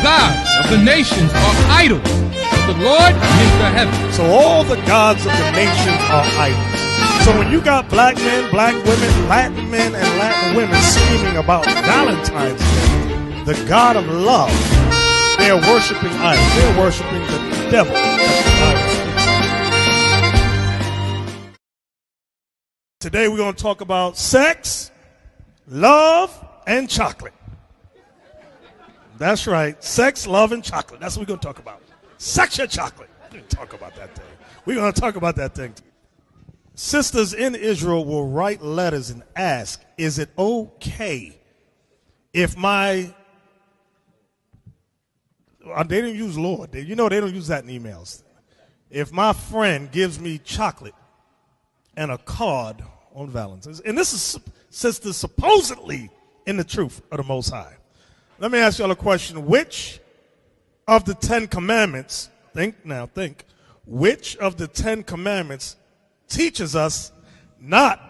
gods of the nations are idols, but the Lord made the heavens. So all the gods of the nations are idols. So when you got black men, black women, Latin men, and Latin women screaming about Valentine's Day, the God of love, they are worshiping idols. They are worshiping the devil. Today we're going to talk about sex, love, and chocolate. That's right. Sex, love, and chocolate. That's what we're going to talk about. Sex and chocolate. We're going to talk about that thing. We're going to talk about that thing. Sisters in Israel will write letters and ask, is it okay if they didn't use Lord. They don't use that in emails. If my friend gives me chocolate and a card on Valentine's, and this is, sisters, supposedly in the truth of the Most High. Let me ask y'all a question. Which of the 10 commandments, think, which of the 10 commandments teaches us not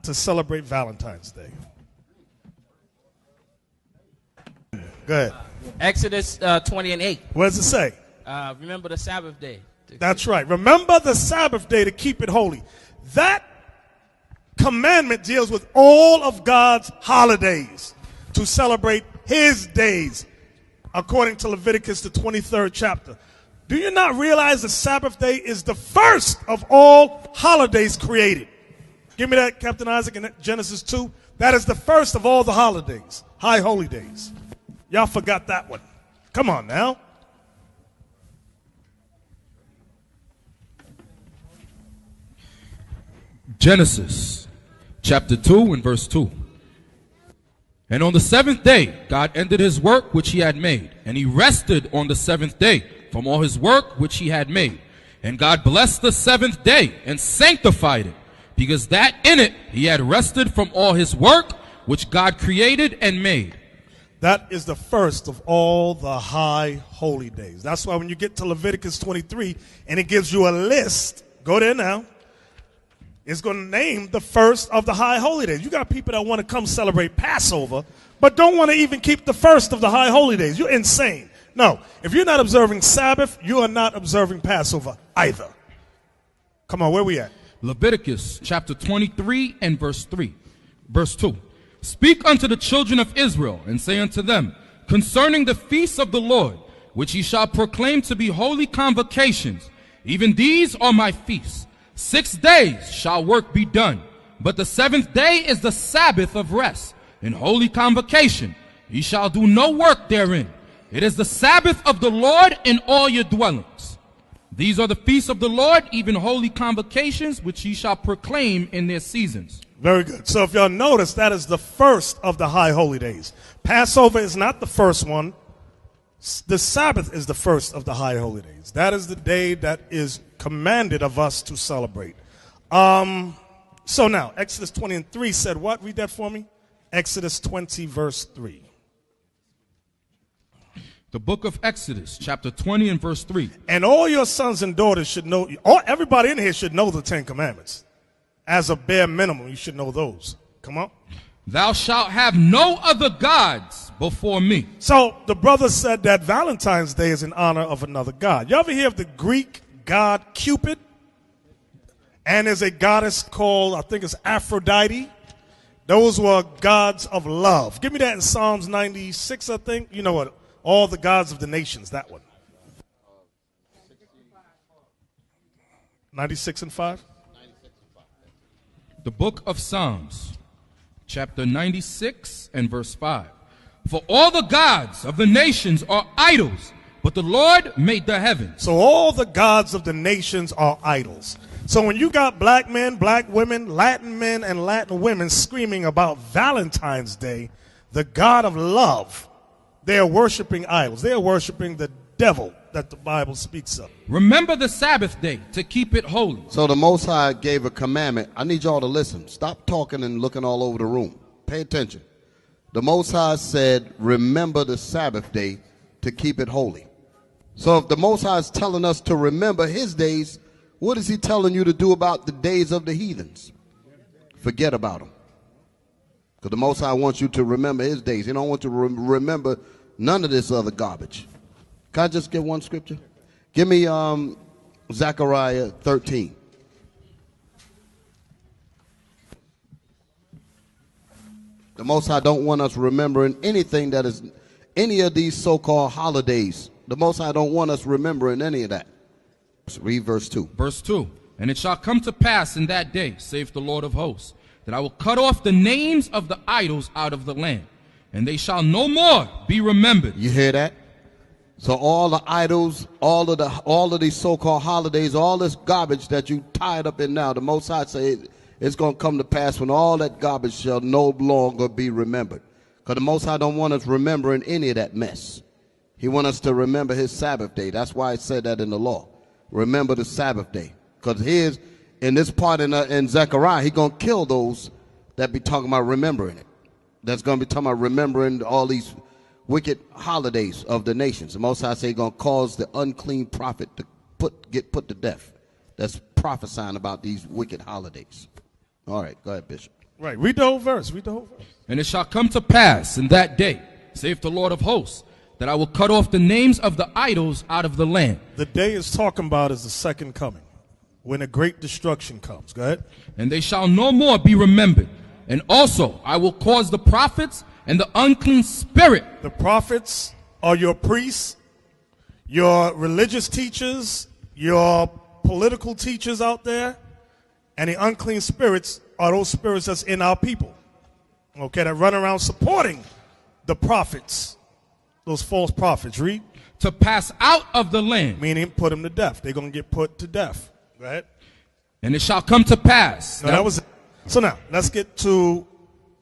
to celebrate Valentine's Day? Go ahead. Exodus 20:8. What does it say? Remember the Sabbath day. That's right. Remember the Sabbath day to keep it holy. That commandment deals with all of God's holidays, to celebrate his days, according to Leviticus, the 23rd chapter. Do you not realize the Sabbath day is the first of all holidays created? Give me that, Captain Isaac, in Genesis 2. That is the first of all the holidays, high holy days. Y'all forgot that one. Come on now. Genesis chapter 2 and verse 2. And on the seventh day, God ended his work which he had made, and he rested on the seventh day from all his work which he had made. And God blessed the seventh day and sanctified it, because that in it he had rested from all his work which God created and made. That is the first of all the high holy days. That's why when you get to Leviticus 23 and it gives you a list, go there now, it's going to name the first of the high holy days. You got people that want to come celebrate Passover, but don't want to even keep the first of the high holy days. You're insane. No, if you're not observing Sabbath, you are not observing Passover either. Come on, where we at? Leviticus chapter 23 and verse 3. Verse 2. Speak unto the children of Israel, and say unto them, concerning the feasts of the Lord, which ye shall proclaim to be holy convocations, even these are my feasts. 6 days shall work be done, but the seventh day is the Sabbath of rest, in holy convocation. Ye shall do no work therein. It is the Sabbath of the Lord in all your dwellings. These are the feasts of the Lord, even holy convocations, which ye shall proclaim in their seasons. Very good. So if y'all notice, that is the first of the high holy days. Passover is not the first one. The Sabbath is the first of the high holy days. That is the day that is commanded of us to celebrate. So now, Exodus 20 and 3 said what? Read that for me. Exodus 20, verse 3. The book of Exodus, chapter 20 and verse 3. And all your sons and daughters should know, everybody in here should know the 10 commandments. As a bare minimum, you should know those. Come on. Thou shalt have no other gods before me. So the brother said that Valentine's Day is in honor of another god. You ever hear of the Greek god Cupid? And there's a goddess called, I think it's Aphrodite. Those were gods of love. Give me that in Psalms 96, I think. You know what? All the gods of the nations, that one. 96 and 5? The book of Psalms, chapter 96 and verse 5. For all the gods of the nations are idols, but the Lord made the heavens. So all the gods of the nations are idols. So when you got black men, black women, Latin men, and Latin women screaming about Valentine's Day, the God of love, they are worshiping idols. They are worshiping the devil that the Bible speaks of. Remember the Sabbath day to keep it holy. So the Most High gave a commandment. I need y'all to listen. Stop talking and looking all over the room. Pay attention. The Most High said, remember the Sabbath day to keep it holy. So if the Most High is telling us to remember his days, what is he telling you to do about the days of the heathens? Forget about them. Because the Most High wants you to remember his days. He don't want you to remember None of this other garbage. Can I just get one scripture? Give me Zechariah 13. The Most High don't want us remembering anything that is any of these so-called holidays. The Most High don't want us remembering any of that. Let's read verse 2. Verse 2. And it shall come to pass in that day, saith the Lord of hosts, that I will cut off the names of the idols out of the land, and they shall no more be remembered. You hear that? So all the idols, all of these so-called holidays, all this garbage that you tied up in now, the Most High say it's going to come to pass when all that garbage shall no longer be remembered. Because the Most High don't want us remembering any of that mess. He wants us to remember his Sabbath day. That's why it said that in the law. Remember the Sabbath day. Because in this part in Zechariah, he's going to kill those that be talking about remembering it. That's going to be talking about remembering all these wicked holidays of the nations. The Most High say he's going to cause the unclean prophet to get put to death. That's prophesying about these wicked holidays. All right, go ahead, Bishop. Right, read the whole verse. Read the whole verse. And it shall come to pass in that day, saith the Lord of hosts, that I will cut off the names of the idols out of the land. The day it's talking about is the second coming, when a great destruction comes. Go ahead. And they shall no more be remembered. And also I will cause the prophets and the unclean spirit. The prophets are your priests, your religious teachers, your political teachers out there, and the unclean spirits are those spirits that's in our people, okay, that run around supporting the prophets, those false prophets. Read. To pass out of the land. Meaning put them to death. They're going to get put to death. Go ahead. And it shall come to pass. No, that was it. So now, let's get to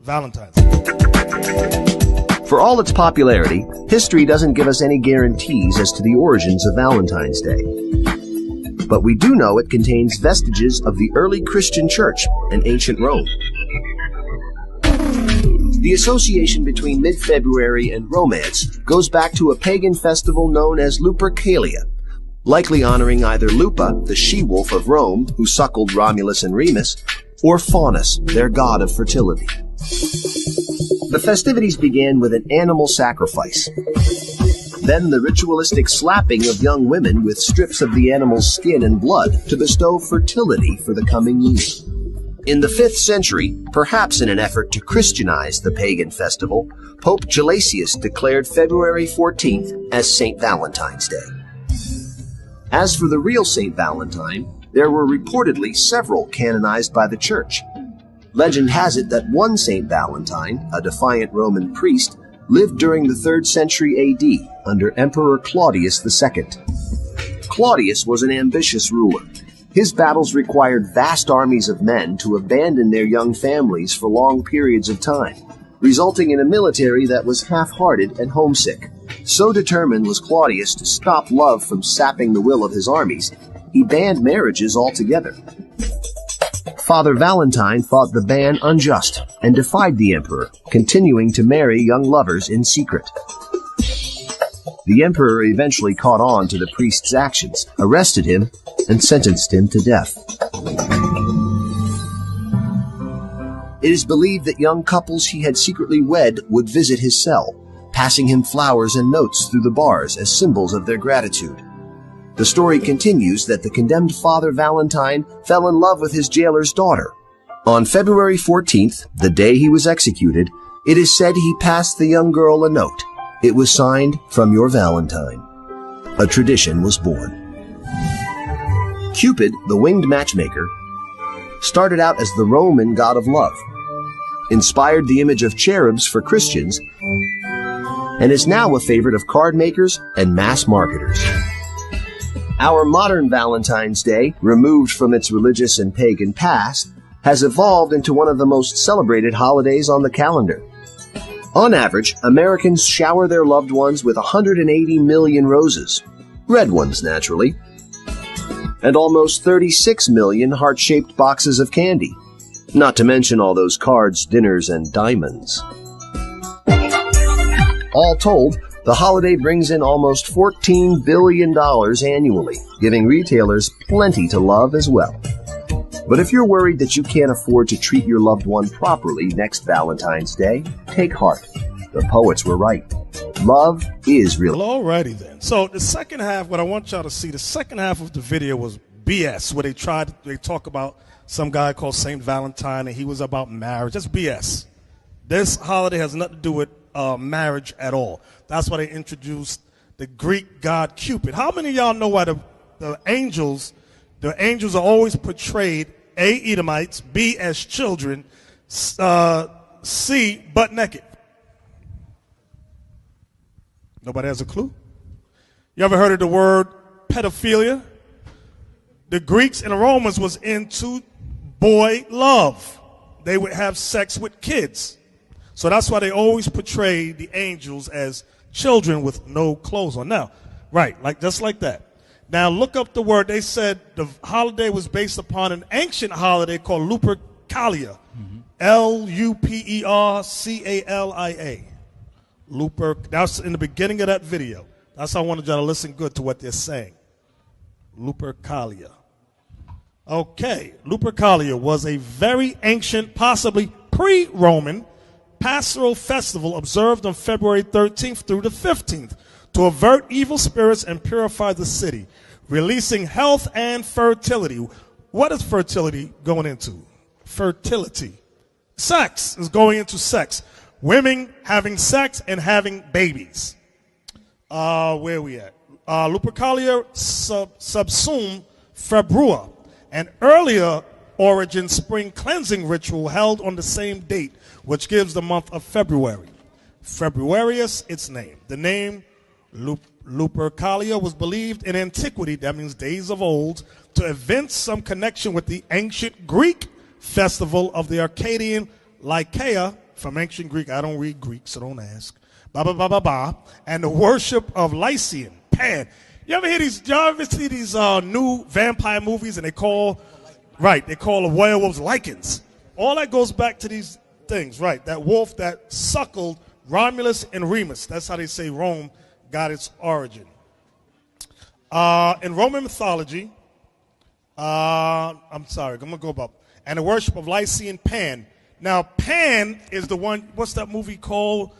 Valentine's. For all its popularity, history doesn't give us any guarantees as to the origins of Valentine's Day. But we do know it contains vestiges of the early Christian church and ancient Rome. The association between mid-February and romance goes back to a pagan festival known as Lupercalia, likely honoring either Lupa, the she-wolf of Rome, who suckled Romulus and Remus, or Faunus, their god of fertility. The festivities began with an animal sacrifice. Then the ritualistic slapping of young women with strips of the animal's skin and blood to bestow fertility for the coming year. In the 5th century, perhaps in an effort to Christianize the pagan festival, Pope Gelasius declared February 14th as St. Valentine's Day. As for the real St. Valentine, there were reportedly several canonized by the Church. Legend has it that one St. Valentine, a defiant Roman priest, lived during the 3rd century AD under Emperor Claudius II. Claudius was an ambitious ruler. His battles required vast armies of men to abandon their young families for long periods of time, resulting in a military that was half-hearted and homesick. So determined was Claudius to stop love from sapping the will of his armies, he banned marriages altogether. Father Valentine thought the ban unjust and defied the emperor, continuing to marry young lovers in secret. The emperor eventually caught on to the priest's actions, arrested him, and sentenced him to death. It is believed that young couples he had secretly wed would visit his cell, passing him flowers and notes through the bars as symbols of their gratitude. The story continues that the condemned Father Valentine fell in love with his jailer's daughter. On February 14th, the day he was executed, it is said he passed the young girl a note. It was signed, "From your Valentine." A tradition was born. Cupid, the winged matchmaker, started out as the Roman god of love, inspired the image of cherubs for Christians, and is now a favorite of card makers and mass marketers. Our modern Valentine's Day, removed from its religious and pagan past, has evolved into one of the most celebrated holidays on the calendar. On average, Americans shower their loved ones with 180 million roses, red ones naturally, and almost 36 million heart-shaped boxes of candy, not to mention all those cards, dinners, and diamonds. All told, the holiday brings in almost $14 billion annually, giving retailers plenty to love as well. But if you're worried that you can't afford to treat your loved one properly next Valentine's Day, take heart. The poets were right. Love is real. Well, alrighty then. So the second half, what I want y'all to see, the second half of the video was BS, where they talk about some guy called Saint Valentine, and he was about marriage. That's BS. This holiday has nothing to do with marriage at all. That's why they introduced the Greek god Cupid. How many of y'all know why the angels are always portrayed, A, Edomites, B, as children, C, butt naked? Nobody has a clue? You ever heard of the word pedophilia? The Greeks and the Romans was into boy love. They would have sex with kids. So that's why they always portray the angels as children with no clothes on. Now, right, just like that. Now look up the word. They said the holiday was based upon an ancient holiday called Lupercalia. Lupercalia. That's in the beginning of that video. That's how I wanted y'all to listen good to what they're saying. Lupercalia. Okay, Lupercalia was a very ancient, possibly pre-Roman, pastoral festival observed on February 13th through the 15th to avert evil spirits and purify the city, releasing health and fertility. What is fertility going into? Fertility. Sex is going into sex. Women having sex and having babies. Where are we at? Lupercalia subsum februa, an earlier origin spring cleansing ritual held on the same date, which gives the month of February. Februarius, its name. The name Lupercalia was believed in antiquity, that means days of old, to evince some connection with the ancient Greek festival of the Arcadian Lycaea, from ancient Greek. I don't read Greek, so don't ask. And the worship of Lycian, Pan. Y'all ever see these new vampire movies, and they call the werewolves Lycans? All that goes back to these things, right? That wolf that suckled Romulus and Remus. That's how they say Rome got its origin. In Roman mythology, I'm going to go about, and the worship of Lycian Pan. Now, Pan is the one, what's that movie called?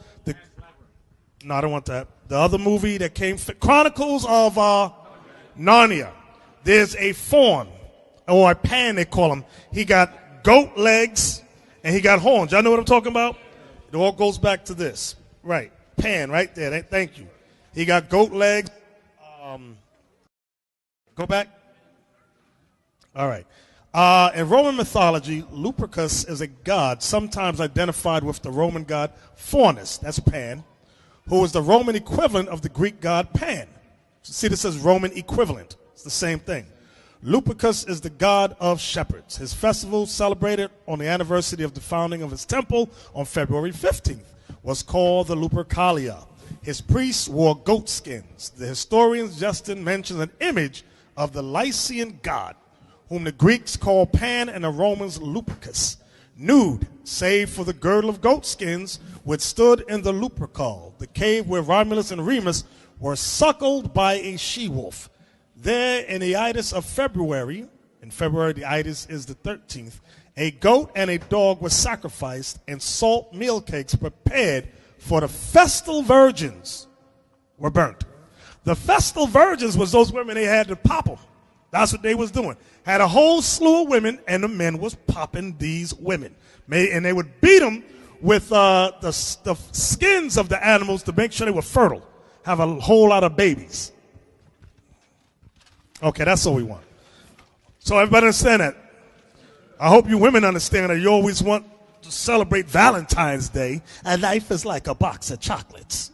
No, I don't want that. The other movie that came, Chronicles of Narnia. There's a faun, or a Pan they call him. He got goat legs and he got horns. Y'all know what I'm talking about? It all goes back to this. Right. Pan, right there. Thank you. He got goat legs. Go back. All right. In Roman mythology, Lupercus is a god sometimes identified with the Roman god Faunus, that's Pan, who is the Roman equivalent of the Greek god Pan. See, this says Roman equivalent. It's the same thing. Lupercus is the god of shepherds. His festival, celebrated on the anniversary of the founding of his temple on February 15th, was called the Lupercalia. His priests wore goat skins. The historian Justin mentions an image of the Lycian god, whom the Greeks called Pan and the Romans Lupercus, nude, save for the girdle of goat skins, which stood in the Lupercal, the cave where Romulus and Remus were suckled by a she-wolf. There, in the Ides of February, in February the Ides is the 13th, a goat and a dog were sacrificed, and salt meal cakes prepared for the festal virgins were burnt. The festal virgins was those women they had to pop them. That's what they was doing. Had a whole slew of women, and the men was popping these women. And they would beat them with the skins of the animals to make sure they were fertile. Have a whole lot of babies. Okay, that's all we want. So everybody understand that? I hope you women understand that you always want to celebrate Valentine's Day, and life is like a box of chocolates.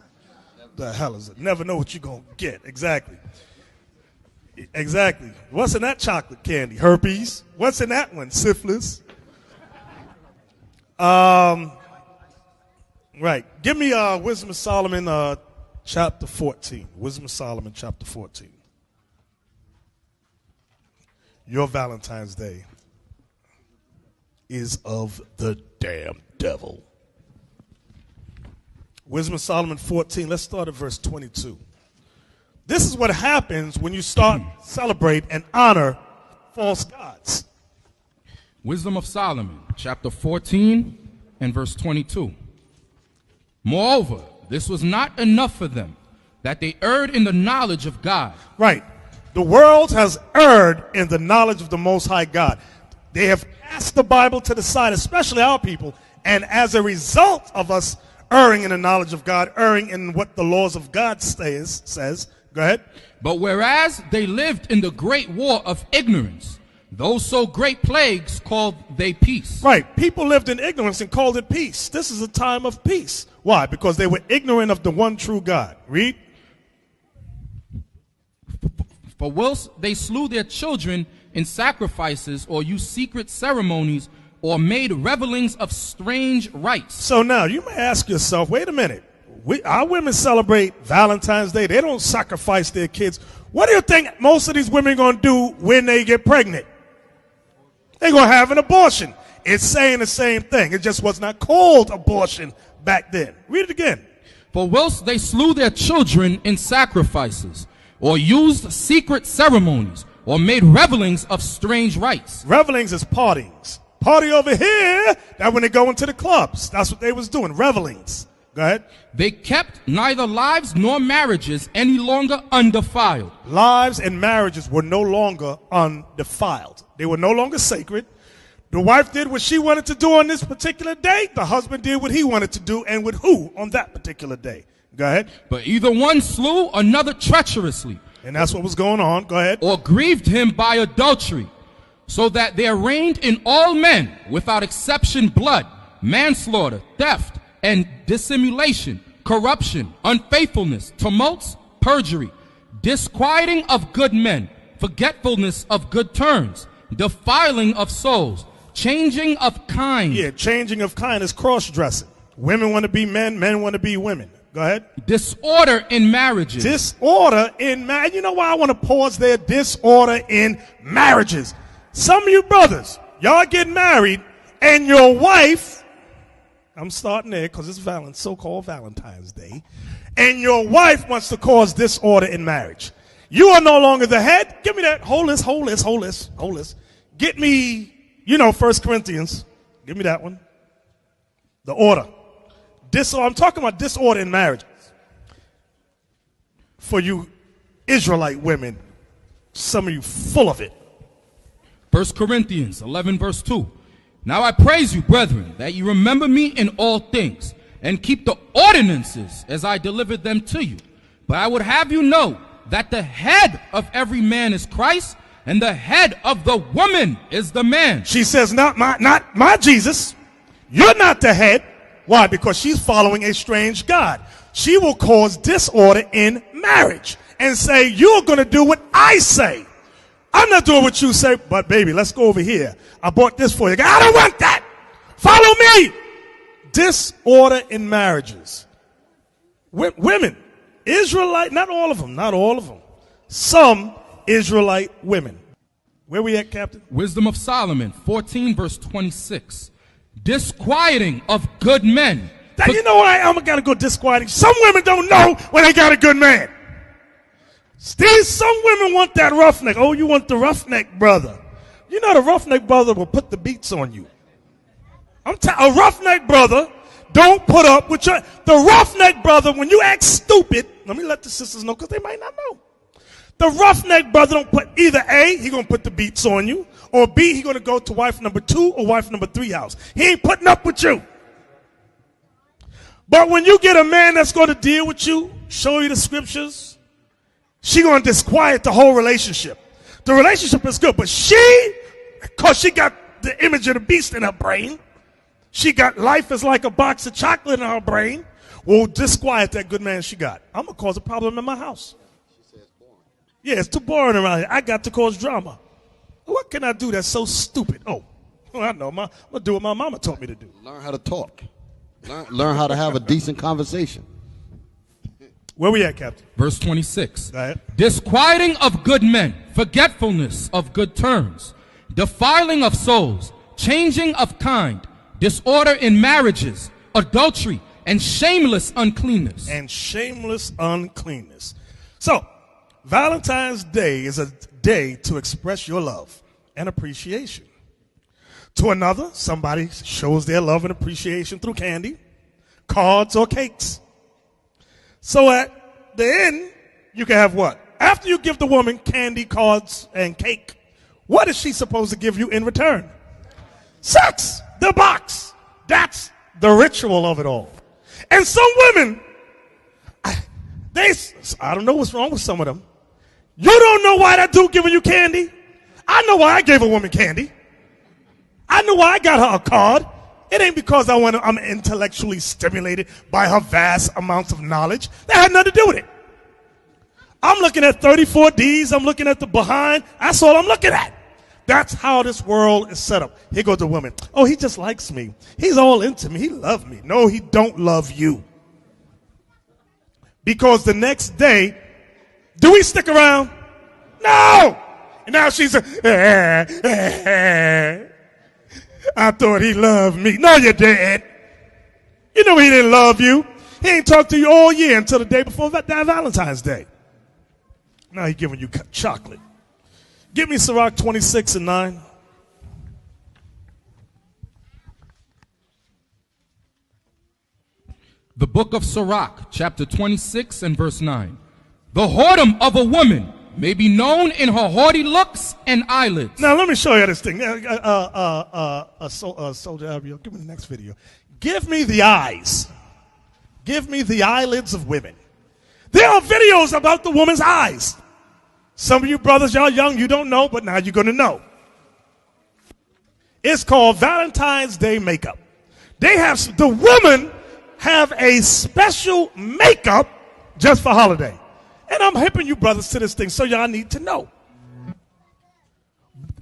The hell is it? Never know what you're going to get. Exactly. Exactly. What's in that chocolate candy? Herpes. What's in that one? Syphilis. Right. Give me Wisdom of Solomon chapter 14. Wisdom of Solomon chapter 14. Your Valentine's Day is of the damn devil. Wisdom of Solomon 14. Let's start at verse 22. This is what happens when you start celebrate and honor false gods. Wisdom of Solomon, chapter 14 and verse 22. Moreover, this was not enough for them, that they erred in the knowledge of God. Right. The world has erred in the knowledge of the Most High God. They have cast the Bible to the side, especially our people, and as a result of us erring in the knowledge of God, erring in what the laws of God says. Go ahead. But whereas they lived in the great war of ignorance, those so great plagues called they peace. Right. People lived in ignorance and called it peace. This is a time of peace. Why? Because they were ignorant of the one true God. Read. For whilst they slew their children in sacrifices, or used secret ceremonies, or made revelings of strange rites. So now you may ask yourself, wait a minute. Our women celebrate Valentine's Day. They don't sacrifice their kids. What do you think most of these women are going to do when they get pregnant? They're going to have an abortion. It's saying the same thing. It just was not called abortion back then. Read it again. For whilst they slew their children in sacrifices, or used secret ceremonies, or made revelings of strange rites. Revelings is partings. Party over here, that when they go into the clubs. That's what they was doing, revelings. Go ahead. They kept neither lives nor marriages any longer undefiled. Lives and marriages were no longer undefiled. They were no longer sacred. The wife did what she wanted to do on this particular day. The husband did what he wanted to do, and with who on that particular day. Go ahead. But either one slew another treacherously. And that's what was going on. Go ahead. Or grieved him by adultery, so that there reigned in all men, without exception, blood, manslaughter, theft, and dissimulation, corruption, unfaithfulness, tumults, perjury, disquieting of good men, forgetfulness of good turns, defiling of souls, changing of kind. Yeah, changing of kind is cross-dressing. Women want to be men, men want to be women. Go ahead. Disorder in marriages. Disorder in marriage. You know why I want to pause there? Disorder in marriages. Some of you brothers, y'all get married, and your wife, I'm starting there because it's so-called Valentine's Day, and your wife wants to cause disorder in marriage. You are no longer the head. Give me that. Hold this. Get me, 1 Corinthians. Give me that one. The order. I'm talking about disorder in marriages. For you Israelite women, some of you full of it. 1 Corinthians 11 verse 2. Now I praise you, brethren, that you remember me in all things, and keep the ordinances as I delivered them to you. But I would have you know that the head of every man is Christ, and the head of the woman is the man. She says, not my Jesus. You're not the head. Why? Because she's following a strange God. She will cause disorder in marriage and say, you're going to do what I say. I'm not doing what you say, but baby, let's go over here. I bought this for you. I don't want that. Follow me. Disorder in marriages. Women, Israelite, not all of them. Some Israelite women. Where we at, Captain? Wisdom of Solomon 14 verse 26. Disquieting of good men. Now, you know what? I'm got to go disquieting. Some women don't know when they got a good man. Some women want that roughneck. Oh, you want the roughneck brother. You know the roughneck brother will put the beats on you. A roughneck brother don't put up with the roughneck brother, when you act stupid, let me let the sisters know because they might not know. The roughneck brother don't put either A, he going to put the beats on you, or B, he going to go to wife number 2 or wife number 3 house. He ain't putting up with you. But when you get a man that's going to deal with you, show you the scriptures, she going to disquiet the whole relationship. The relationship is good, but because she got the image of the beast in her brain, she got life is like a box of chocolate in her brain, will disquiet that good man she got. I'm going to cause a problem in my house. Yeah, it's too boring around here. I got to cause drama. What can I do that's so stupid? Oh, I know. I'm going to do what my mama taught me to do. Learn how to talk. Learn how to have a decent conversation. Where we at, Captain? Verse 26. Go ahead. Disquieting of good men, forgetfulness of good turns, defiling of souls, changing of kind, disorder in marriages, adultery, and shameless uncleanness. So, Valentine's Day is a day to express your love and appreciation. To another, somebody shows their love and appreciation through candy, cards, or cakes. So at the end, you can have what? After you give the woman candy, cards, and cake, what is she supposed to give you in return? Sex, the box. That's the ritual of it all. And some women, I don't know what's wrong with some of them. You don't know why that dude giving you candy? I know why I gave a woman candy. I know why I got her a card. It ain't because I'm intellectually stimulated by her vast amounts of knowledge. That had nothing to do with it. I'm looking at 34 Ds. I'm looking at the behind. That's all I'm looking at. That's how this world is set up. Here goes the woman. Oh, he just likes me. He's all into me. He loves me. No, he don't love you. Because the next day, do we stick around? No! And now she's I thought he loved me. No, you didn't. You know he didn't love you. He ain't talked to you all year until the day before Valentine's Day. Now he's giving you chocolate. Give me Sirach 26 and 9. The book of Sirach, chapter 26 and verse 9. The whoredom of a woman may be known in her haughty looks and eyelids. Now let me show you this thing. Soldier Abiel, give me the next video. Give me the eyes. Give me the eyelids of women. There are videos about the woman's eyes. Some of you brothers, y'all young, you don't know, but now you're going to know. It's called Valentine's Day makeup. The women have a special makeup just for holiday. And I'm hipping you brothers to this thing, so y'all need to know.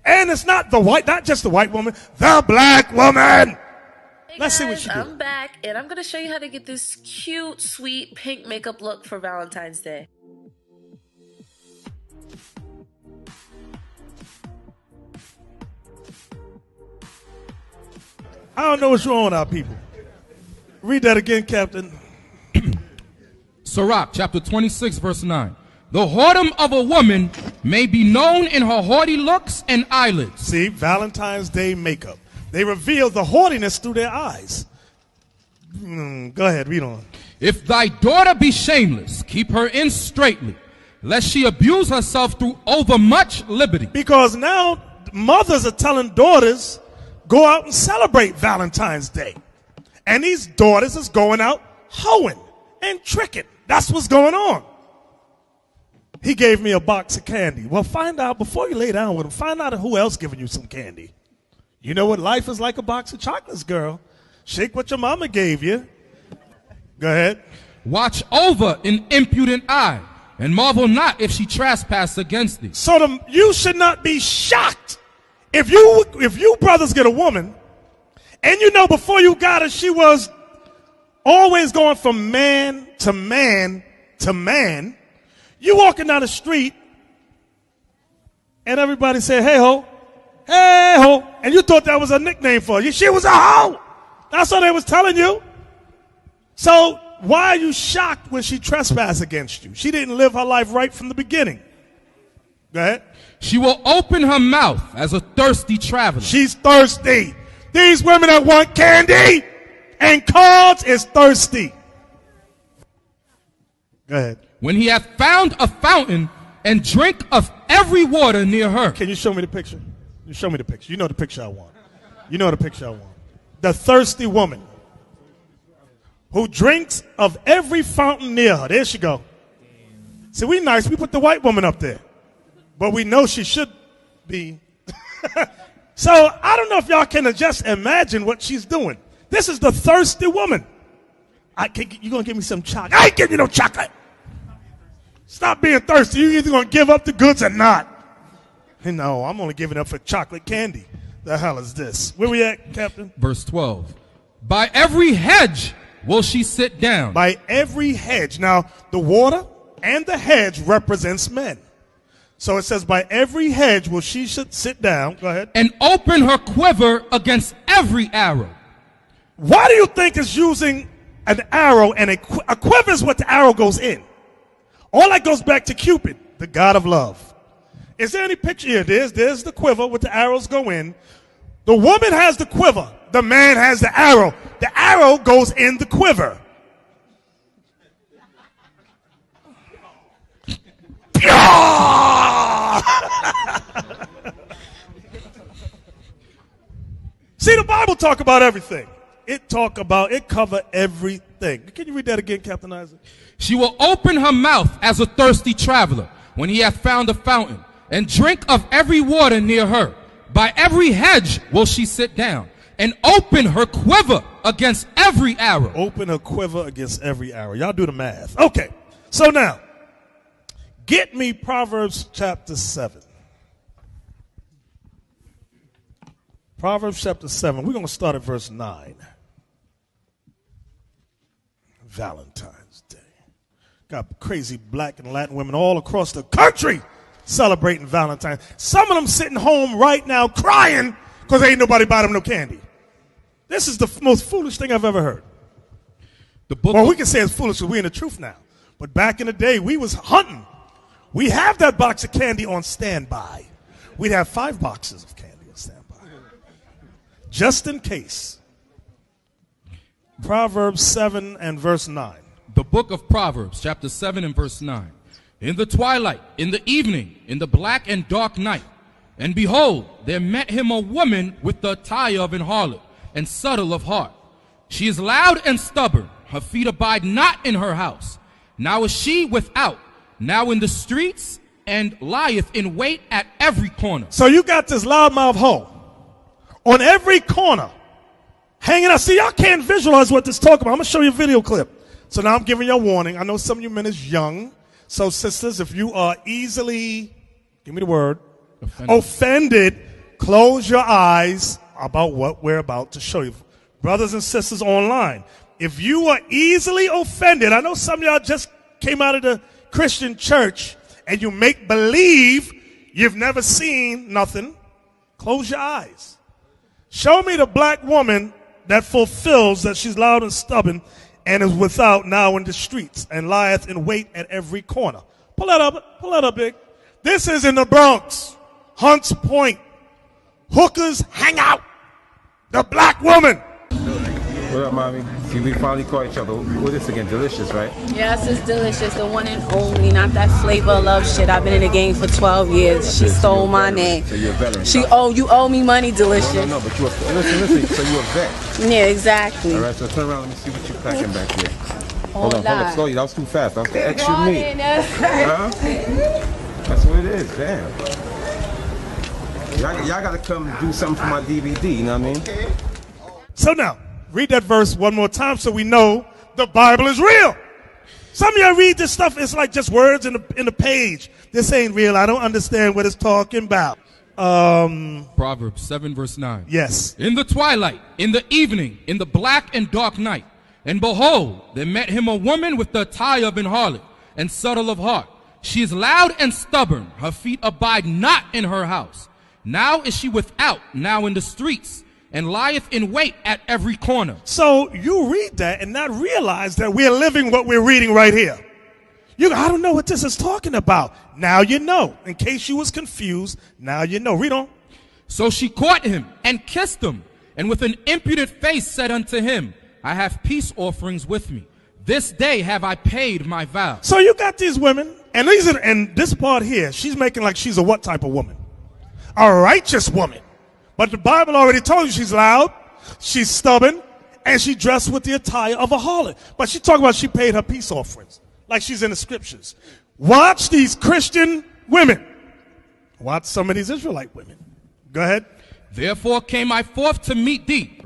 And it's not just the white woman, the black woman. Hey Let's guys, see what she do. I'm back, and I'm going to show you how to get this cute, sweet pink makeup look for Valentine's Day. I don't know what's wrong with our people. Read that again, Captain. Sirach, chapter 26, verse 9. The whoredom of a woman may be known in her haughty looks and eyelids. See, Valentine's Day makeup. They reveal the haughtiness through their eyes. Go ahead, read on. If thy daughter be shameless, keep her in straitly, lest she abuse herself through overmuch liberty. Because now mothers are telling daughters, go out and celebrate Valentine's Day. And these daughters is going out hoeing and tricking. That's what's going on. He gave me a box of candy. Well, find out, before you lay down with him, find out who else giving you some candy. You know what life is like, a box of chocolates, girl. Shake what your mama gave you. Go ahead. Watch over an impudent eye, and marvel not if she trespass against thee. So you should not be shocked if you brothers get a woman, and you know before you got her, she was always going from man to man to man. You walking down the street, and everybody said, hey ho, and you thought that was a nickname for you. She was a hoe. That's what they was telling you. So why are you shocked when she trespassed against you? She didn't live her life right from the beginning. Go ahead. She will open her mouth as a thirsty traveler. She's thirsty. These women that want candy and cards is thirsty. Go ahead. When he hath found a fountain and drink of every water near her. Can you show me the picture? You show me the picture. You know the picture I want. You know the picture I want. The thirsty woman who drinks of every fountain near her. There she go. See, we nice. We put the white woman up there. But we know she should be. So I don't know if y'all can just imagine what she's doing. This is the thirsty woman. You going to give me some chocolate? I ain't giving you no chocolate. Stop being thirsty. You either going to give up the goods or not. No, I'm only giving up for chocolate candy. The hell is this? Where we at, Captain? Verse 12. By every hedge will she sit down. By every hedge. Now, the water and the hedge represents men. So it says, by every hedge will she should sit down. Go ahead. And open her quiver against every arrow. Why do you think it's using an arrow, and a quiver is what the arrow goes in? All that goes back to Cupid, the god of love. Is there any picture here? There's the quiver with the arrows go in. The woman has the quiver. The man has the arrow. The arrow goes in the quiver. See, the Bible talk about everything. It cover everything. Can you read that again, Captain Isaac? She will open her mouth as a thirsty traveler when he hath found a fountain, and drink of every water near her. By every hedge will she sit down, and open her quiver against every arrow. Open her quiver against every arrow. Y'all do the math. Okay, so now, get me Proverbs chapter 7. Proverbs chapter 7. We're going to start at verse 9. Valentine's Day. Got crazy black and Latin women all across the country celebrating Valentine. Some of them sitting home right now crying because ain't nobody buy them no candy. This is the most foolish thing I've ever heard. We can say it's foolish because we're in the truth now. But back in the day, we was hunting. We have that box of candy on standby. We'd have 5 boxes of candy on standby. Just in case. Proverbs 7 and verse 9. The book of Proverbs, chapter 7 and verse 9. In the twilight, in the evening, in the black and dark night, and behold, there met him a woman with the attire of an harlot, and subtle of heart. She is loud and stubborn, her feet abide not in her house. Now is she without, now in the streets, and lieth in wait at every corner. So you got this loudmouth hoe on every corner, hanging out. See, y'all can't visualize what this talking about. I'm going to show you a video clip. So now I'm giving you a warning. I know some of you men is young. So sisters, if you are easily, give me the word, offended, close your eyes about what we're about to show you. Brothers and sisters online, if you are easily offended, I know some of y'all just came out of the Christian church and you make believe you've never seen nothing, close your eyes. Show me the black woman that fulfills that she's loud and stubborn and is without now in the streets and lieth in wait at every corner. Pull that up, big. This is in the Bronx, Hunts Point. Hookers hang out. The black woman. What up, mommy? See, we finally caught each other. What is this again? Delicious, right? Yes, it's delicious. The one and only, not that flavor of love shit. I've been in the game for 12 years. She stole my name. So you're a veteran. You owe me money, Delicious. No, but you listen. So you're a vet. Yeah, exactly. All right, so turn around. Let me see what you're packing back here. Hold on, slowly. That was too fast. That was the extra meat. Huh? That's what it is. Damn. Y'all got to come do something for my DVD. You know what I mean? So now, read that verse one more time so we know the Bible is real. Some of y'all read this stuff, it's like just words in the page. This ain't real. I don't understand what it's talking about. Proverbs 7 verse 9. Yes. In the twilight, in the evening, in the black and dark night, and behold, there met him a woman with the attire of an harlot, and subtle of heart. She is loud and stubborn. Her feet abide not in her house. Now is she without, now in the streets, and lieth in wait at every corner. So you read that and not realize that we're living what we're reading right here. I don't know what this is talking about. Now you know. In case you was confused, now you know. Read on. So she caught him and kissed him, and with an impudent face said unto him, I have peace offerings with me. This day have I paid my vow. So you got these women, and this part here, she's making like she's a what type of woman? A righteous woman. But the Bible already told you she's loud, she's stubborn, and she dressed with the attire of a harlot. But she talking about she paid her peace offerings, like she's in the scriptures. Watch these Christian women. Watch some of these Israelite women. Go ahead. Therefore came I forth to meet thee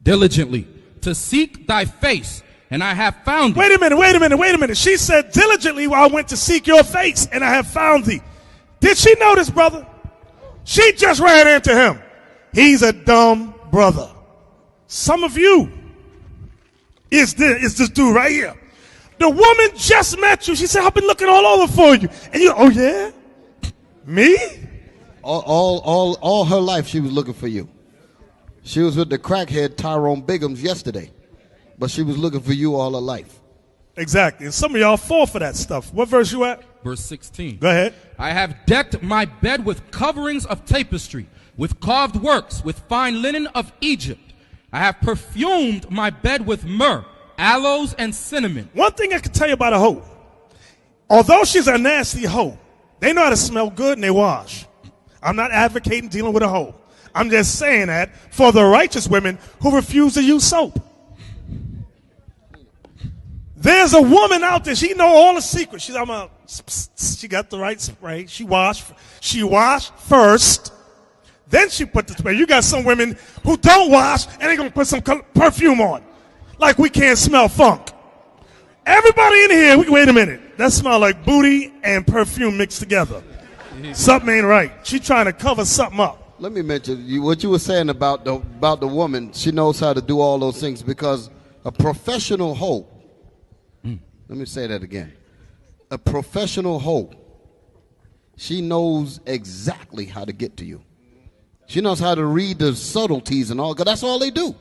diligently, to seek thy face, and I have found thee. Wait a minute. She said, diligently I went to seek your face, and I have found thee. Did she notice, brother? She just ran into him. He's a dumb brother. Some of you is this dude right here. The woman just met you. She said, I've been looking all over for you. And you, oh yeah? Me? All her life she was looking for you. She was with the crackhead Tyrone Biggums yesterday. But she was looking for you all her life. Exactly. And some of y'all fall for that stuff. What verse you at? Verse 16. Go ahead. I have decked my bed with coverings of tapestry, with carved works, with fine linen of Egypt. I have perfumed my bed with myrrh, aloes, and cinnamon. One thing I can tell you about a hoe, Although she's a nasty hoe, they know how to smell good and they wash. I'm not advocating dealing with a hoe. I'm just saying that for the righteous women who refuse to use soap. There's a woman out there, she know all the secrets. She got the right spray. She washed first, then she put the spray. You got some women who don't wash and they're going to put some perfume on. Like we can't smell funk. Everybody in here, wait a minute. That smell like booty and perfume mixed together. Something ain't right. She trying to cover something up. Let me mention what you were saying about the woman. She knows how to do all those things because a professional hoe. Let me say that again. A professional hoe. She knows exactly how to get to you. She knows how to read the subtleties and all. Because that's all they do.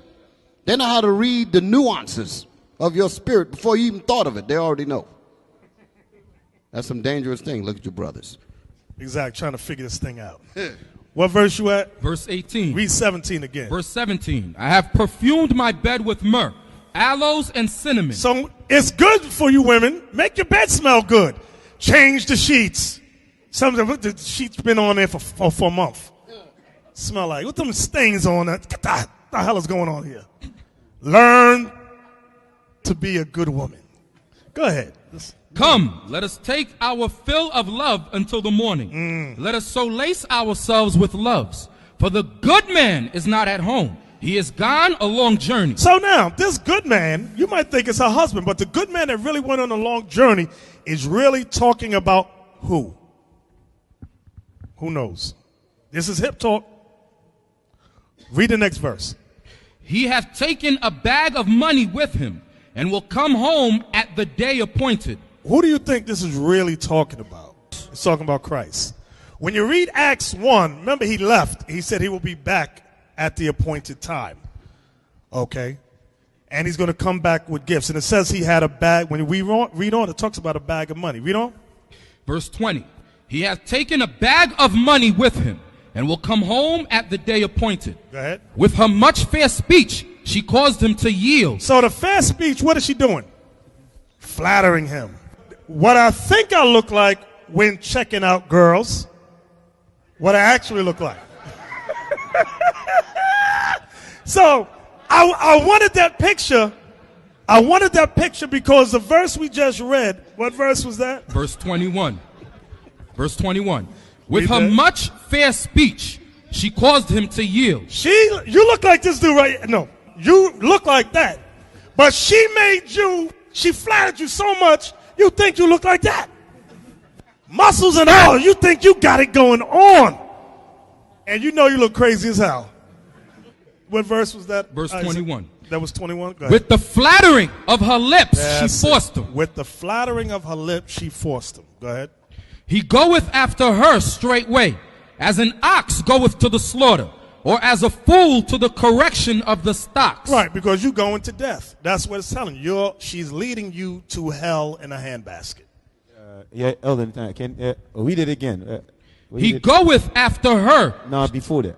They know how to read the nuances of your spirit before you even thought of it. They already know. That's some dangerous thing. Look at your brothers. Exactly. Trying to figure this thing out. What verse you at? Verse 18. Read 17 again. Verse 17. I have perfumed my bed with myrrh, aloes, and cinnamon. So it's good for you women. Make your bed smell good. Change the sheets. Some of the sheets been on there for a month. Smell like, what them stains on that? What the hell is going on here? Learn to be a good woman. Go ahead. Come, let us take our fill of love until the morning. Let us so lace ourselves with loves. For the good man is not at home. He is gone a long journey. So now, this good man, you might think it's her husband, but the good man that really went on a long journey is really talking about who? Who knows? This is hip talk. Read the next verse. He hath taken a bag of money with him and will come home at the day appointed. Who do you think this is really talking about? It's talking about Christ. When you read Acts 1, remember he left. He said he will be back at the appointed time. Okay? And he's going to come back with gifts. And it says he had a bag. When we read on, it talks about a bag of money. Read on. Verse 20. He hath taken a bag of money with him and will come home at the day appointed. Go ahead. With her much fair speech, she caused him to yield. So the fair speech, what is she doing? Flattering him. What I think I look like when checking out girls, what I actually look like. So I wanted that picture. I wanted that picture because the verse we just read, what verse was that? Verse 21. Verse 21. With her much fair speech, she caused him to yield. You look like this dude right. No, you look like that. But she flattered you so much, you think you look like that. Muscles and all, you think you got it going on. And you know you look crazy as hell. What verse was that? Verse 21. That was 21? Go ahead. With the flattering of her lips, she forced him. With the flattering of her lips, she forced him. Go ahead. He goeth after her straightway, as an ox goeth to the slaughter, or as a fool to the correction of the stocks. Right, because you're going to death. That's what it's telling you. She's leading you to hell in a handbasket. Yeah, Elder, can read it again. He goeth after her. No, before that.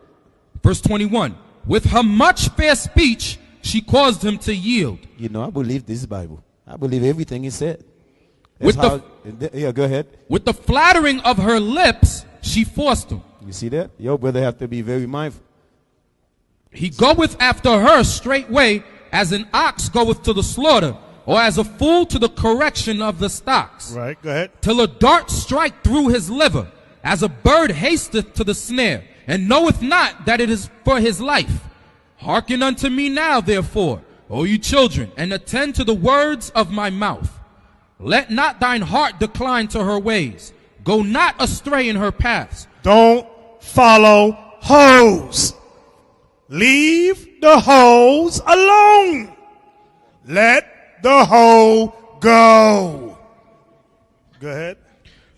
Verse 21. With her much fair speech, she caused him to yield. You know, I believe this Bible. I believe everything he said. Yeah, go ahead. With the flattering of her lips, she forced him. You see that? Your brother have to be very mindful. He goeth after her straightway, as an ox goeth to the slaughter, or as a fool to the correction of the stocks. Right, go ahead. Till a dart strike through his liver, as a bird hasteth to the snare, and knoweth not that it is for his life. Hearken unto me now, therefore, O you children, and attend to the words of my mouth. Let not thine heart decline to her ways. Go not astray in her paths. Don't follow hoes. Leave the hoes alone. Let the hoe go. Go ahead.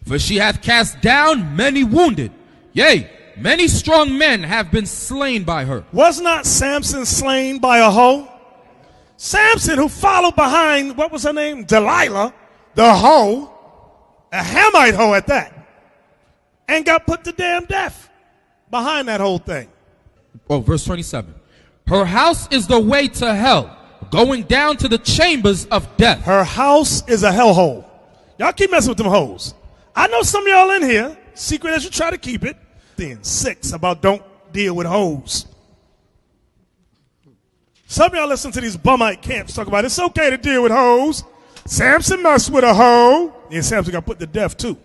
For she hath cast down many wounded. Yea, many strong men have been slain by her. Was not Samson slain by a hoe? Samson, who followed behind, what was her name? Delilah, the hoe, a Hamite hoe at that, and got put to damn death behind that whole thing. Oh, verse 27. Her house is the way to hell, going down to the chambers of death. Her house is a hellhole. Y'all keep messing with them hoes. I know some of y'all in here, secret as you try to keep it. Then 6 about don't deal with hoes. Some of y'all listen to these bumite camps talk about it's okay to deal with hoes. Samson messed with a hoe. Yeah, Samson got put to death too.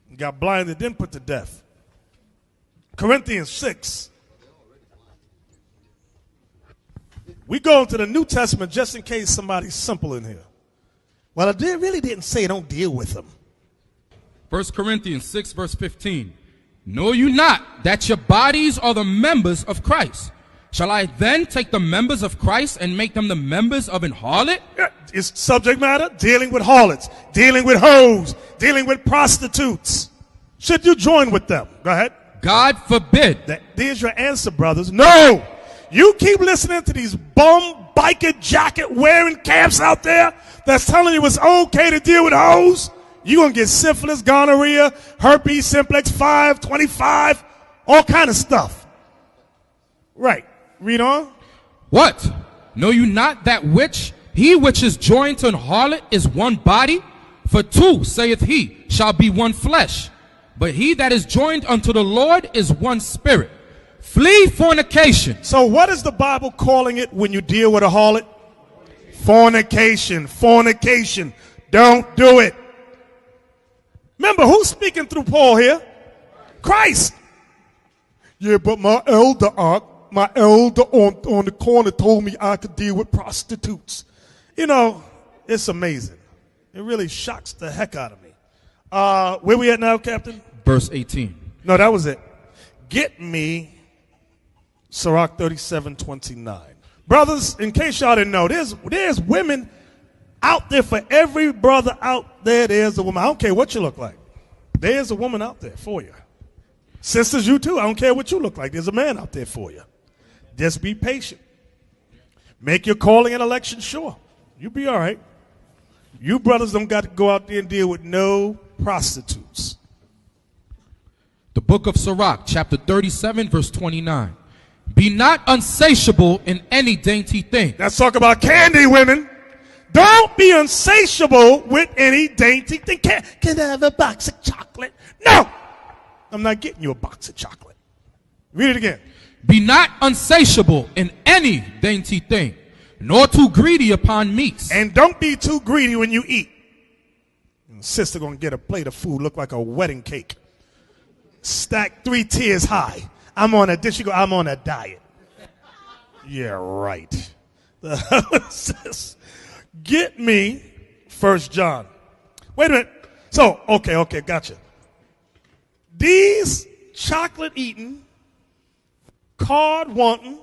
He got blinded, then put to death. Corinthians 6. We go into the New Testament just in case somebody's simple in here. Well, I really didn't say don't deal with them. 1 Corinthians 6, verse 15. Know you not that your bodies are the members of Christ? Shall I then take the members of Christ and make them the members of an harlot? Yeah, it's subject matter, dealing with harlots, dealing with hoes, dealing with prostitutes. Should you join with them? Go ahead. God forbid. There's your answer, brothers. No! You keep listening to these bum, biker, jacket wearing camps out there that's telling you it's okay to deal with hoes. You're going to get syphilis, gonorrhea, herpes, simplex 5, 25, all kind of stuff. Right. Read on. What? Know you not that he which is joined to an harlot is one body? For 2, saith he, shall be one flesh. But he that is joined unto the Lord is one spirit. Flee fornication. So what is the Bible calling it when you deal with a harlot? Fornication. Fornication. Don't do it. Remember, who's speaking through Paul here? Christ. Yeah, but my elder on the corner told me I could deal with prostitutes. You know, it's amazing. It really shocks the heck out of me. Where we at now, Captain? Verse 18. No, that was it. Get me Sirach 37:29. Brothers, in case y'all didn't know, there's women out there for every brother out there. There's a woman. I don't care what you look like. There's a woman out there for you. Sisters, you too. I don't care what you look like. There's a man out there for you. Just be patient. Make your calling and election sure. You'll be all right. You brothers don't got to go out there and deal with no prostitutes. The book of Sirach, chapter 37, verse 29. Be not unsatiable in any dainty thing. Let's talk about candy, women. Don't be unsatiable with any dainty thing. Can I have a box of chocolate? No! I'm not getting you a box of chocolate. Read it again. Be not unsatiable in any dainty thing, nor too greedy upon meats. And don't be too greedy when you eat. Sister gonna get a plate of food look like a wedding cake. Stacked 3 tiers high. I'm on a dish. You go, I'm on a diet. Yeah, right. The hell is this? Get me 1 John. Wait a minute. So, okay, gotcha. These chocolate eating, card wanting,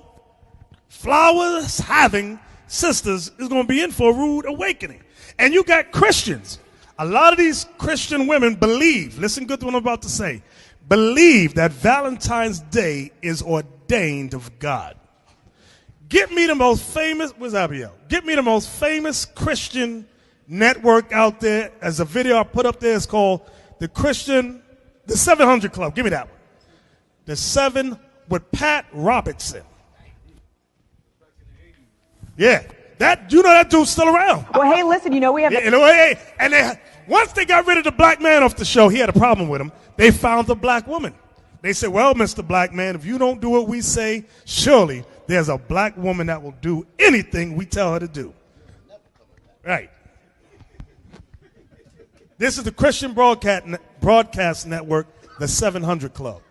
flowers having sisters is going to be in for a rude awakening. And you got Christians. A lot of these Christian women believe, listen good to what I'm about to say, believe that Valentine's Day is ordained of God. Get me the most famous, where's Abiel? Get me the most famous Christian network out there. As a video I put up there, it's called the 700 Club. Give me that one. The 7 with Pat Robertson. Yeah. That, you know that dude's still around. Well, hey, listen, you know we have... Yeah, and once they got rid of the black man off the show, he had a problem with him. They found the black woman. They said, well, Mr. Black Man, if you don't do what we say, surely there's a black woman that will do anything we tell her to do. Right. This is the Christian Broadcast Network, the 700 Club.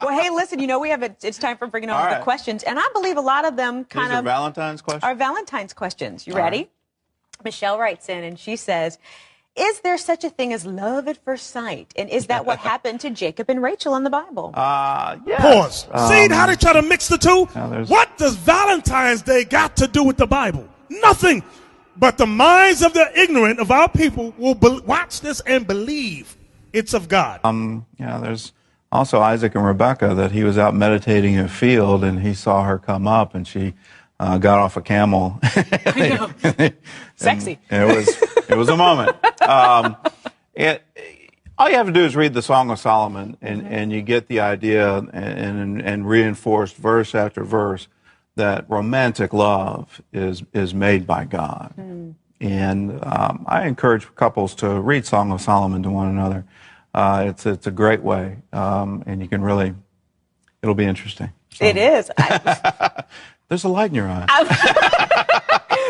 Well, hey, listen, you know it's time for bringing on the questions, and I believe a lot of them These are Valentine's questions? are Valentine's questions. You ready? Right. Michelle writes in, and she says, is there such a thing as love at first sight? And is that what happened to Jacob and Rachel in the Bible? Yes. Pause. See how they try to mix the two? What does Valentine's Day got to do with the Bible? Nothing. But the minds of the ignorant of our people will watch this and believe it's of God. There's also Isaac and Rebecca, that he was out meditating in a field and he saw her come up and she got off a camel. I know. Sexy. It was a moment. All you have to do is read the Song of Solomon, and you get the idea and reinforced verse after verse that romantic love is made by God. And I encourage couples to read Song of Solomon to one another. It's a great way, and you can really, it'll be interesting. So. It is. There's a light in your eye.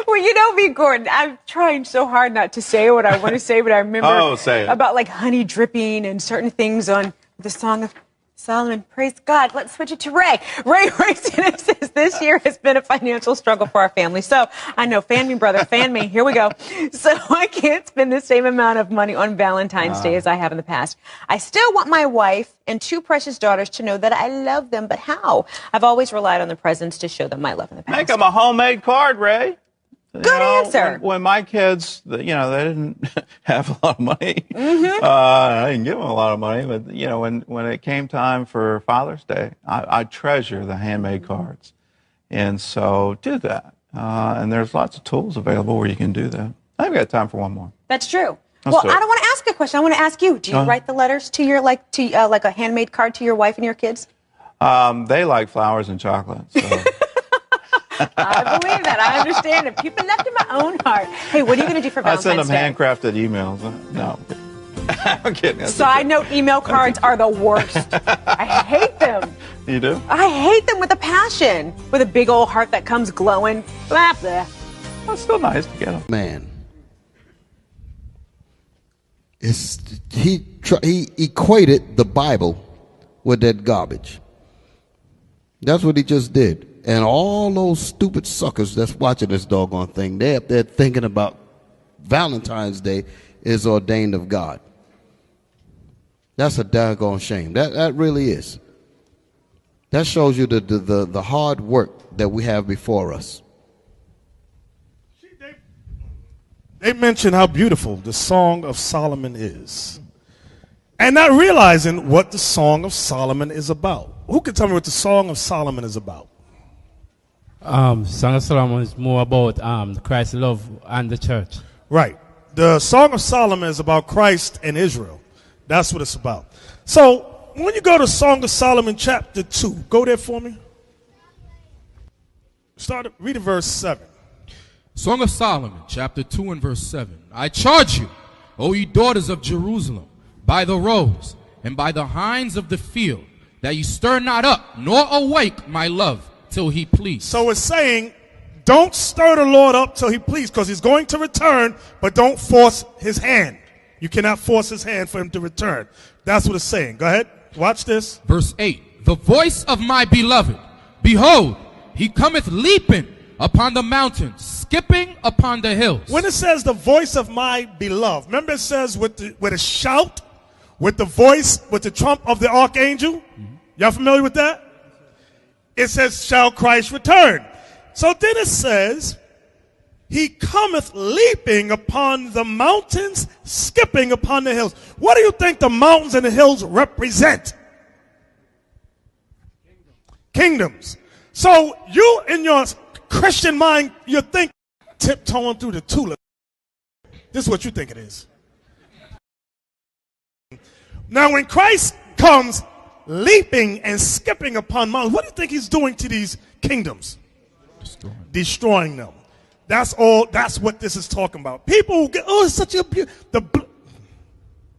Well, you know me, Gordon. I'm trying so hard not to say what I want to say, but I remember about like honey dripping and certain things on the Song of Solomon. Praise God. Let's switch it to Ray. Ray says this year has been a financial struggle for our family. So I know, fan me, brother, fan me. Here we go. So I can't spend the same amount of money on Valentine's Day as I have in the past. I still want my wife and 2 precious daughters to know that I love them, but how? I've always relied on the presents to show them my love in the past. Make them a homemade card, Ray. Good answer. When my kids, they didn't have a lot of money. I didn't give them a lot of money, but when it came time for Father's Day, I treasure the handmade cards, and so do that. And there's lots of tools available where you can do that. I've got time for one more. That's true. I don't want to ask a question. I want to ask you. Do you write the letters to your like a handmade card to your wife and your kids? They like flowers and chocolate. So. I believe that. I understand it. Keep it left in my own heart. Hey, what are you going to do for Valentine's Day? I send them handcrafted emails. No. I'm kidding. Side note, email cards are the worst. I hate them. You do? I hate them with a passion. With a big old heart that comes glowing. Blah, blah. That's still nice to get them. Man. He equated the Bible with that garbage. That's what he just did. And all those stupid suckers that's watching this doggone thing, they're up there thinking about Valentine's Day is ordained of God. That's a daggone shame. That really is. That shows you the hard work that we have before us. They mention how beautiful the Song of Solomon is, and not realizing what the Song of Solomon is about. Who can tell me what the Song of Solomon is about? Song of Solomon is more about Christ's love and the church. Right. The Song of Solomon is about Christ and Israel. That's what it's about. So when you go to Song of Solomon chapter 2, go there for me. Read verse 7. Song of Solomon, chapter 2 and verse 7. I charge you, O ye daughters of Jerusalem, by the roes and by the hinds of the field, that ye stir not up, nor awake my love, till he please. So it's saying, don't stir the Lord up till he please, because he's going to return, but don't force his hand. You cannot force his hand for him to return. That's what it's saying. Go ahead. Watch this. Verse 8. The voice of my beloved, behold, he cometh leaping upon the mountains, skipping upon the hills. When it says the voice of my beloved, remember it says with a shout, with the voice, with the trump of the archangel? Y'all familiar with that? It says, shall Christ return? So then it says, he cometh leaping upon the mountains, skipping upon the hills. What do you think the mountains and the hills represent? Kingdoms. So you, in your Christian mind, you think tiptoeing through the tulip. This is what you think it is. Now when Christ comes leaping and skipping upon mountains, what do you think he's doing to these kingdoms? Destroying them. That's all. That's what this is talking about. People who get, oh, it's such a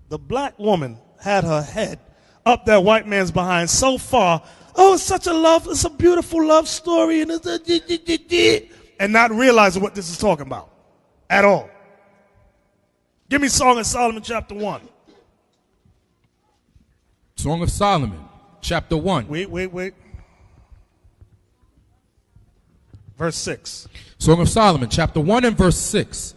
the black woman had her head up that white man's behind so far. Oh, it's such a love, it's a beautiful love story, and and not realizing what this is talking about at all. Give me Song of Solomon chapter 1. Song of Solomon, chapter 1. Wait. Verse 6. Song of Solomon, chapter 1 and verse 6.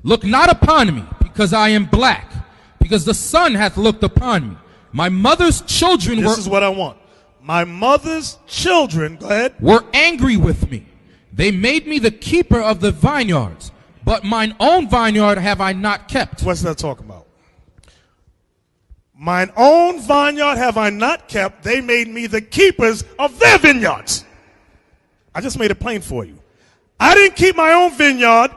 Look not upon me, because I am black, because the sun hath looked upon me. My mother's children This is what I want. My mother's children, go ahead, were angry with me. They made me the keeper of the vineyards, but mine own vineyard have I not kept. What's that talking about? Mine own vineyard have I not kept. They made me the keepers of their vineyards. I just made it plain for you. I didn't keep my own vineyard.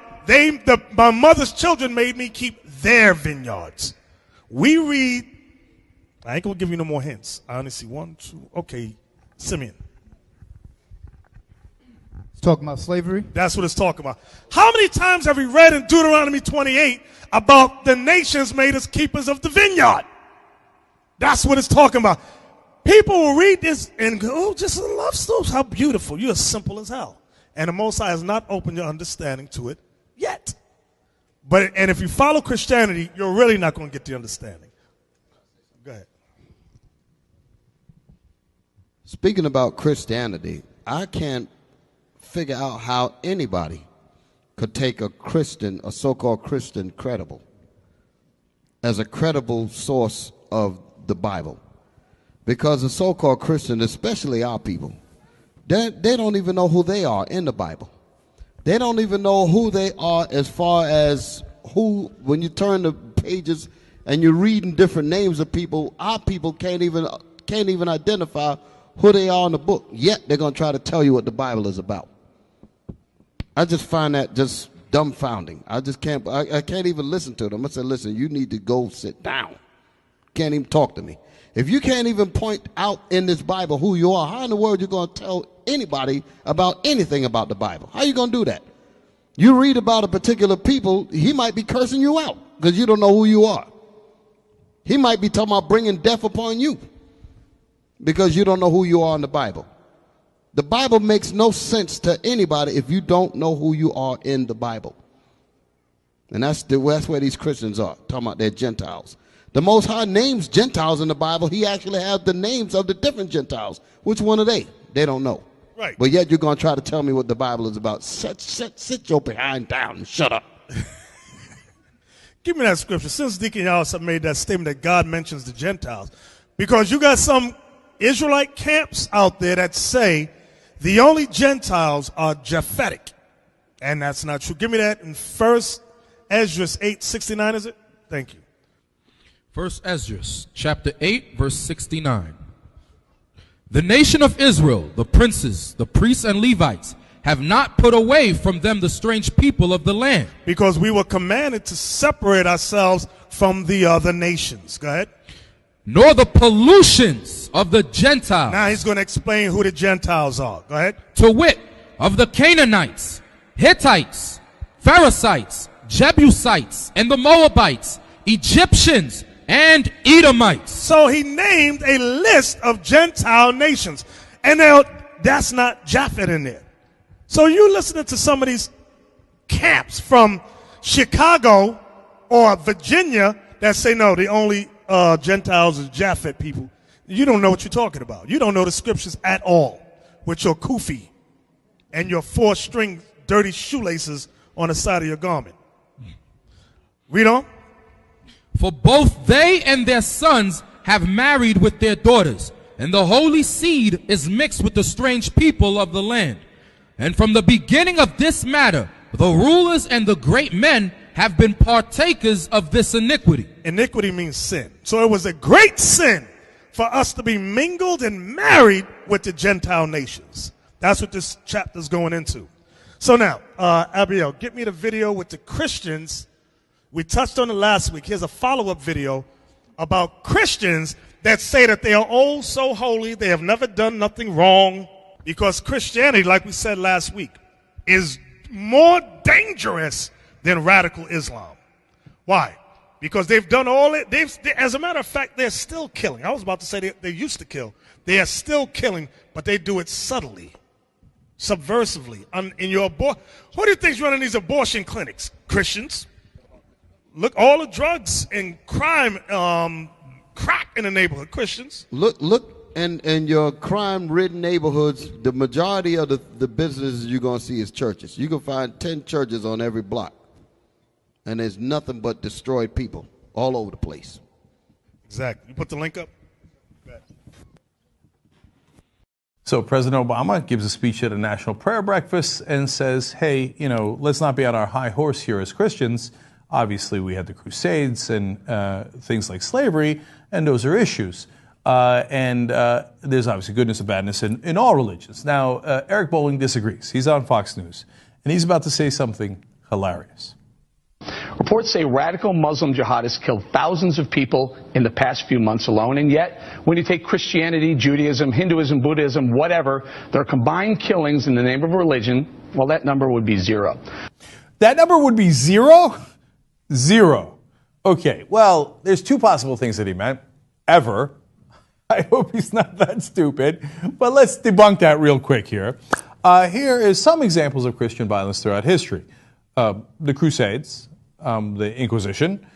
My mother's children made me keep their vineyards. We read, I ain't going to give you no more hints. I only see 1, 2, okay, Simeon. Talking about slavery? That's what it's talking about. How many times have we read in Deuteronomy 28 about the nations made us keepers of the vineyard? That's what it's talking about. People will read this and go, oh, just a love story. How beautiful. You're simple as hell. And the Most High has not opened your understanding to it yet. And if you follow Christianity, you're really not going to get the understanding. Go ahead. Speaking about Christianity, I can't figure out how anybody could take a Christian, a so-called Christian, as a credible source of the Bible. Because the so-called Christian, especially our people, they don't even know who they are in the Bible. They don't even know who they are as far as who, when you turn the pages and you're reading different names of people, our people can't even identify who they are in the book. Yet they're going to try to tell you what the Bible is about. I just find that just dumbfounding. I can't even listen to them. I said, listen, you need to go sit down. Can't even talk to me. If you can't even point out in this Bible who you are, how in the world are you going to tell anybody about anything about the Bible? How are you going to do that? You read about a particular people, he might be cursing you out because you don't know who you are. He might be talking about bringing death upon you because you don't know who you are in the Bible. The Bible makes no sense to anybody if you don't know who you are in the Bible. And that's where these Christians are, talking about they're Gentiles. The Most High names Gentiles in the Bible. He actually has the names of the different Gentiles. Which one are they? They don't know. Right. But yet you're going to try to tell me what the Bible is about. Sit your behind down and shut up. Give me that scripture. Since Deacon Yalsa made that statement that God mentions the Gentiles. Because you got some Israelite camps out there that say the only Gentiles are Japhetic. And that's not true. Give me that in 1 Esdras 8:69, is it? Thank you. 1 Esdras, chapter 8, verse 69. The nation of Israel, the princes, the priests, and Levites, have not put away from them the strange people of the land. Because we were commanded to separate ourselves from the other nations. Go ahead. Nor the pollutions of the Gentiles. Now he's going to explain who the Gentiles are. Go ahead. To wit, of the Canaanites, Hittites, Perizzites, Jebusites, and the Moabites, Egyptians, and Edomites. So he named a list of Gentile nations. And that's not Japhet in there. So you listening to some of these camps from Chicago or Virginia that say, no, the only Gentiles is Japhet people. You don't know what you're talking about. You don't know the scriptures at all with your kufi and your 4-string dirty shoelaces on the side of your garment. Read on. For both they and their sons have married with their daughters, and the holy seed is mixed with the strange people of the land. And from the beginning of this matter, the rulers and the great men have been partakers of this iniquity. Iniquity means sin. So it was a great sin for us to be mingled and married with the Gentile nations. That's what this chapter is going into. So now, Abiel, get me the video with the Christians. We touched on it last week. Here's a follow-up video about Christians that say that they are all so holy, they have never done nothing wrong, because Christianity, like we said last week, is more dangerous than radical Islam. Why? Because they've done all it. As a matter of fact, they're still killing. I was about to say they used to kill. They are still killing, but they do it subtly, subversively. Who do you think's running these abortion clinics? Christians. Look, all the drugs and crime, crack in the neighborhood, Christians. Look, in your crime-ridden neighborhoods, the majority of the businesses you're going to see is churches. You can find 10 churches on every block, and there's nothing but destroyed people all over the place. Exactly. You put the link up? So President Obama gives a speech at a national prayer breakfast and says, hey, let's not be on our high horse here as Christians. Obviously, we had the Crusades and things like slavery, and those are issues. And there's obviously goodness and badness in all religions. Now, Eric Bolling disagrees. He's on Fox News, and he's about to say something hilarious. Reports say radical Muslim jihadists killed thousands of people in the past few months alone, and yet, when you take Christianity, Judaism, Hinduism, Buddhism, whatever, their combined killings in the name of religion, well, that number would be zero. That number would be zero? Zero. Okay, well, there's two possible things that he meant. Ever. I hope he's not that stupid. But let's debunk that real quick here. Here is some examples of Christian violence throughout history. The Crusades, the Inquisition,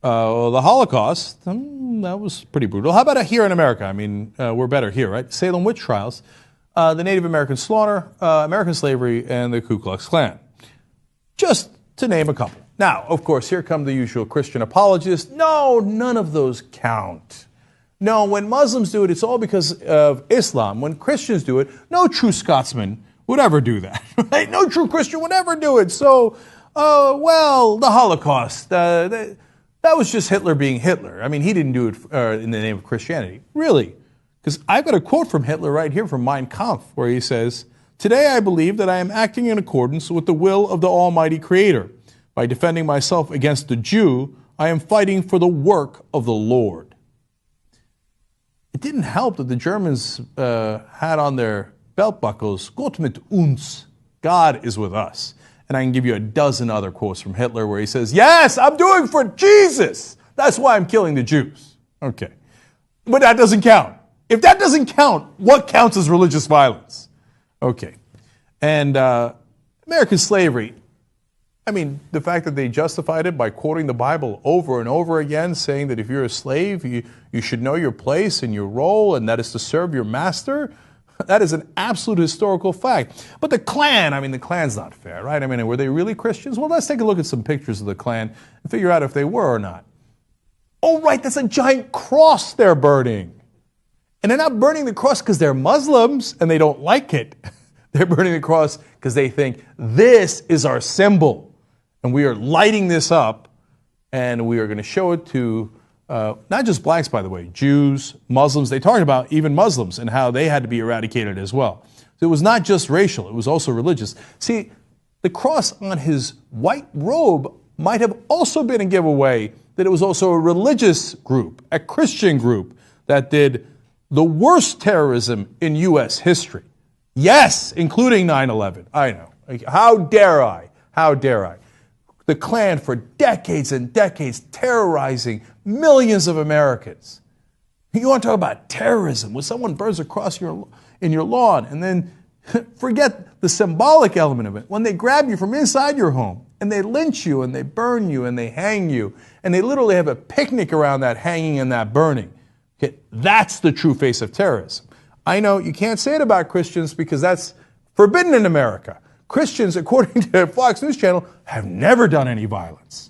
the Holocaust, that was pretty brutal. How about here in America? I mean, we're better here, right? Salem witch trials, the Native American slaughter, American slavery, and the Ku Klux Klan. Just to name a couple. Now, of course, here come the usual Christian apologists. No, none of those count. No, when Muslims do it, it's all because of Islam. When Christians do it, no true Scotsman would ever do that. Right? No true Christian would ever do it. So, well, the Holocaust, that was just Hitler being Hitler. I mean, he didn't do it in the name of Christianity. Really? Because I've got a quote from Hitler right here from Mein Kampf, where he says, "Today I believe that I am acting in accordance with the will of the Almighty Creator. By defending myself against the Jew, I am fighting for the work of the Lord." It didn't help that the Germans had on their belt buckles, "Gott mit uns," God is with us. And I can give you a dozen other quotes from Hitler where he says, "Yes, I'm doing for Jesus. That's why I'm killing the Jews." Okay. But that doesn't count. If that doesn't count, what counts as religious violence? Okay. And American slavery, I mean, the fact that they justified it by quoting the Bible over and over again, saying that if you're a slave, you should know your place and your role, and that is to serve your master, that is an absolute historical fact. But the Klan, I mean, the Klan's not fair, right? I mean, were they really Christians? Well, let's take a look at some pictures of the Klan and figure out if they were or not. Oh, right, that's a giant cross they're burning. And they're not burning the cross because they're Muslims and they don't like it. They're burning the cross because they think this is our symbol. And we are lighting this up, and we are going to show it to not just blacks, by the way, Jews, Muslims. They talked about even Muslims and how they had to be eradicated as well. So it was not just racial, it was also religious. See, the cross on his white robe might have also been a giveaway that it was also a religious group, a Christian group, that did the worst terrorism in U.S. history. Yes, including 9/11. I know. How dare I? How dare I? The Klan for decades and decades terrorizing millions of Americans. You want to talk about terrorism when someone burns a cross in your lawn, and then forget the symbolic element of it. When they grab you from inside your home and they lynch you and they burn you and they hang you and they literally have a picnic around that hanging and that burning. Okay, that's the true face of terrorism. I know you can't say it about Christians because that's forbidden in America. Christians, according to Fox News Channel, have never done any violence.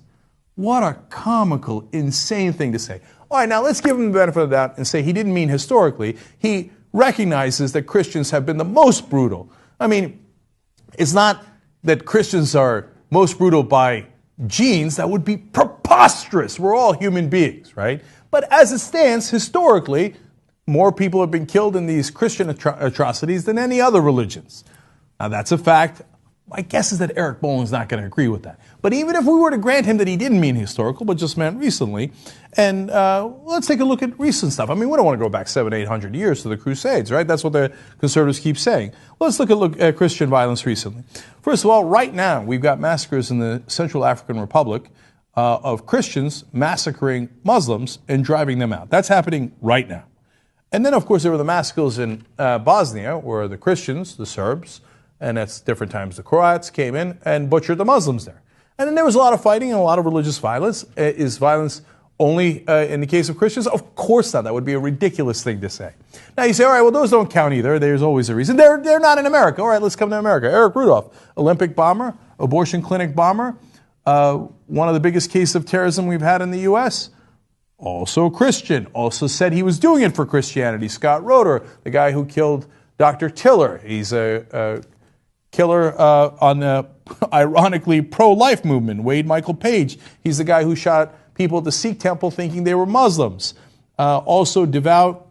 What a comical, insane thing to say. All right, now let's give him the benefit of the doubt and say he didn't mean historically. He recognizes that Christians have been the most brutal. I mean, it's not that Christians are most brutal by genes. That would be preposterous. We're all human beings, right? But as it stands, historically, more people have been killed in these Christian atrocities than any other religions. Now, that's a fact. My guess is that Eric Boland's not going to agree with that. But even if we were to grant him that he didn't mean historical, but just meant recently, and let's take a look at recent stuff. I mean, we don't want to go back 700-800 years to the Crusades, right? That's what the conservatives keep saying. Well, let's look at Christian violence recently. First of all, right now, we've got massacres in the Central African Republic of Christians massacring Muslims and driving them out. That's happening right now. And then, of course, there were the massacres in Bosnia, where the Christians, the Serbs, and at different times the Croats came in and butchered the Muslims there. And then there was a lot of fighting and a lot of religious violence. Is violence only in the case of Christians? Of course not. That would be a ridiculous thing to say. Now you say, all right, well, those don't count either. There's always a reason. They're not in America. All right, let's come to America. Eric Rudolph, Olympic bomber, abortion clinic bomber, one of the biggest cases of terrorism we've had in the U.S., also Christian, also said he was doing it for Christianity. Scott Roeder, the guy who killed Dr. Tiller. He's a killer on the ironically pro-life movement. Wade Michael Page, he's the guy who shot people at the Sikh temple thinking they were Muslims. Also devout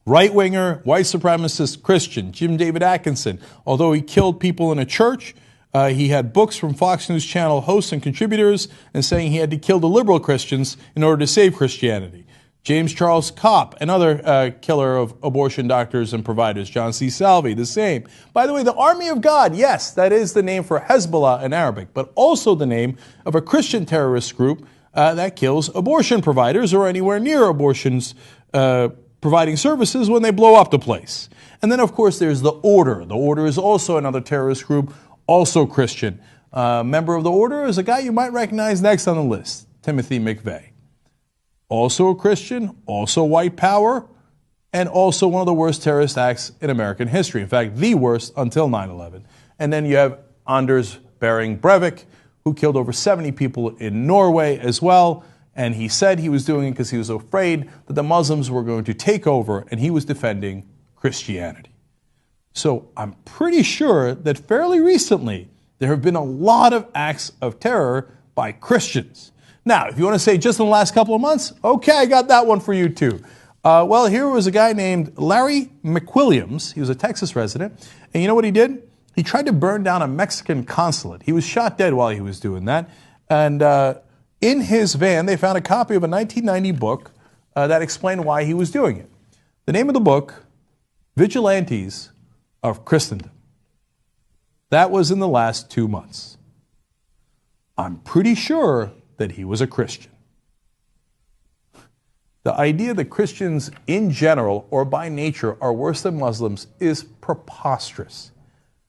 right-winger, white supremacist Christian, Jim David Atkinson. Although he killed people in a church, He had books from Fox News Channel hosts and contributors and saying he had to kill the liberal Christians in order to save Christianity. James Charles Kopp, another killer of abortion doctors and providers. John C. Salvi, the same. By the way, the Army of God, yes, that is the name for Hezbollah in Arabic, but also the name of a Christian terrorist group that kills abortion providers or anywhere near abortions providing services when they blow up the place. And then, of course, there's the Order. The Order is also another terrorist group, also Christian. Member of the Order is a guy you might recognize next on the list, Timothy McVeigh. Also a Christian, also white power, and also one of the worst terrorist acts in American history. In fact, the worst until 9/11. And then you have Anders Behring Breivik, who killed over 70 people in Norway as well. And he said he was doing it because he was afraid that the Muslims were going to take over, and he was defending Christianity. So I'm pretty sure that fairly recently there have been a lot of acts of terror by Christians. Now, if you want to say just in the last couple of months, okay, I got that one for you too. Well, here was a guy named Larry McWilliams. He was a Texas resident. And you know what he did? He tried to burn down a Mexican consulate. He was shot dead while he was doing that. And in his van, they found a copy of a 1990 book that explained why he was doing it. The name of the book, Vigilantes of Christendom. That was in the last 2 months. I'm pretty sure that he was a Christian. The idea that Christians in general or by nature are worse than Muslims is preposterous.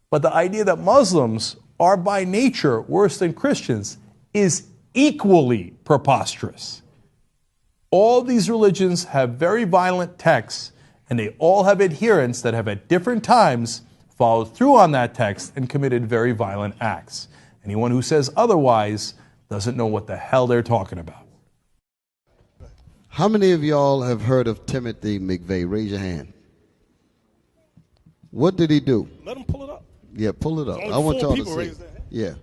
But the idea that Muslims are by nature worse than Christians is equally preposterous. All these religions have very violent texts, and they all have adherents that have at different times followed through on that text and committed very violent acts. Anyone who says otherwise doesn't know what the hell they're talking about. How many of y'all have heard of Timothy McVeigh? Raise your hand. What did he do? Let him pull it up. Yeah, pull it up. Only I want 4 y'all to people see. raised their hand. Yeah.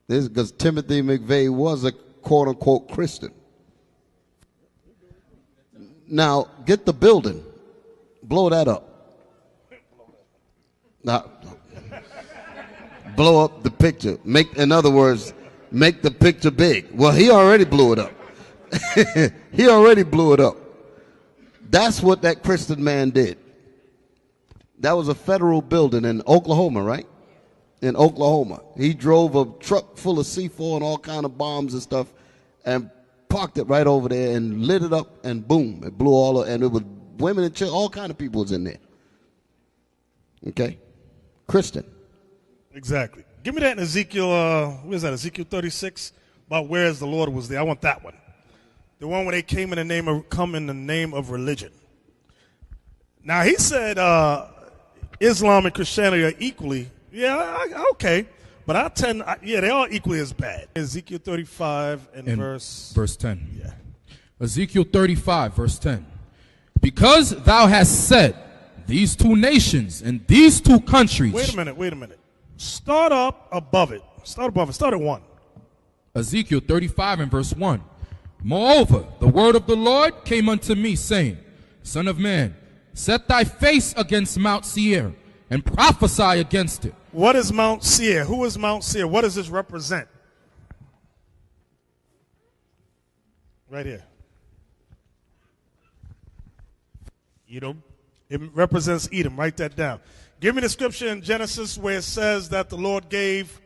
This is because Timothy McVeigh was a quote-unquote Christian. Now, get the building. Blow that up. Now, blow up the picture. In other words, make the picture big. Well, he already blew it up. He already blew it up. That's what that Christian man did. That was a federal building in Oklahoma, right? In Oklahoma. He drove a truck full of C4 and all kind of bombs and stuff and parked it right over there and lit it up, and boom, it blew all up, and it was women and children, all kind of people was in there. Okay? Christian. Exactly. Give me that in Ezekiel, what is that, Ezekiel 36? About where is the Lord was there. I want that one. The one where they come in the name of religion. Now, he said Islam and Christianity are equally, okay. But they are equally as bad. Ezekiel 35 and verse 10. Yeah. Ezekiel 35, verse 10. Because thou hast said, these two nations and these two countries. Wait a minute. Start up above it. Start at 1. Ezekiel 35 and verse 1. Moreover, the word of the Lord came unto me, saying, Son of man, set thy face against Mount Seir, and prophesy against it. What is Mount Seir? Who is Mount Seir? What does this represent? Right here. Edom. It represents Edom. Write that down. Give me the scripture in Genesis where it says that the Lord gave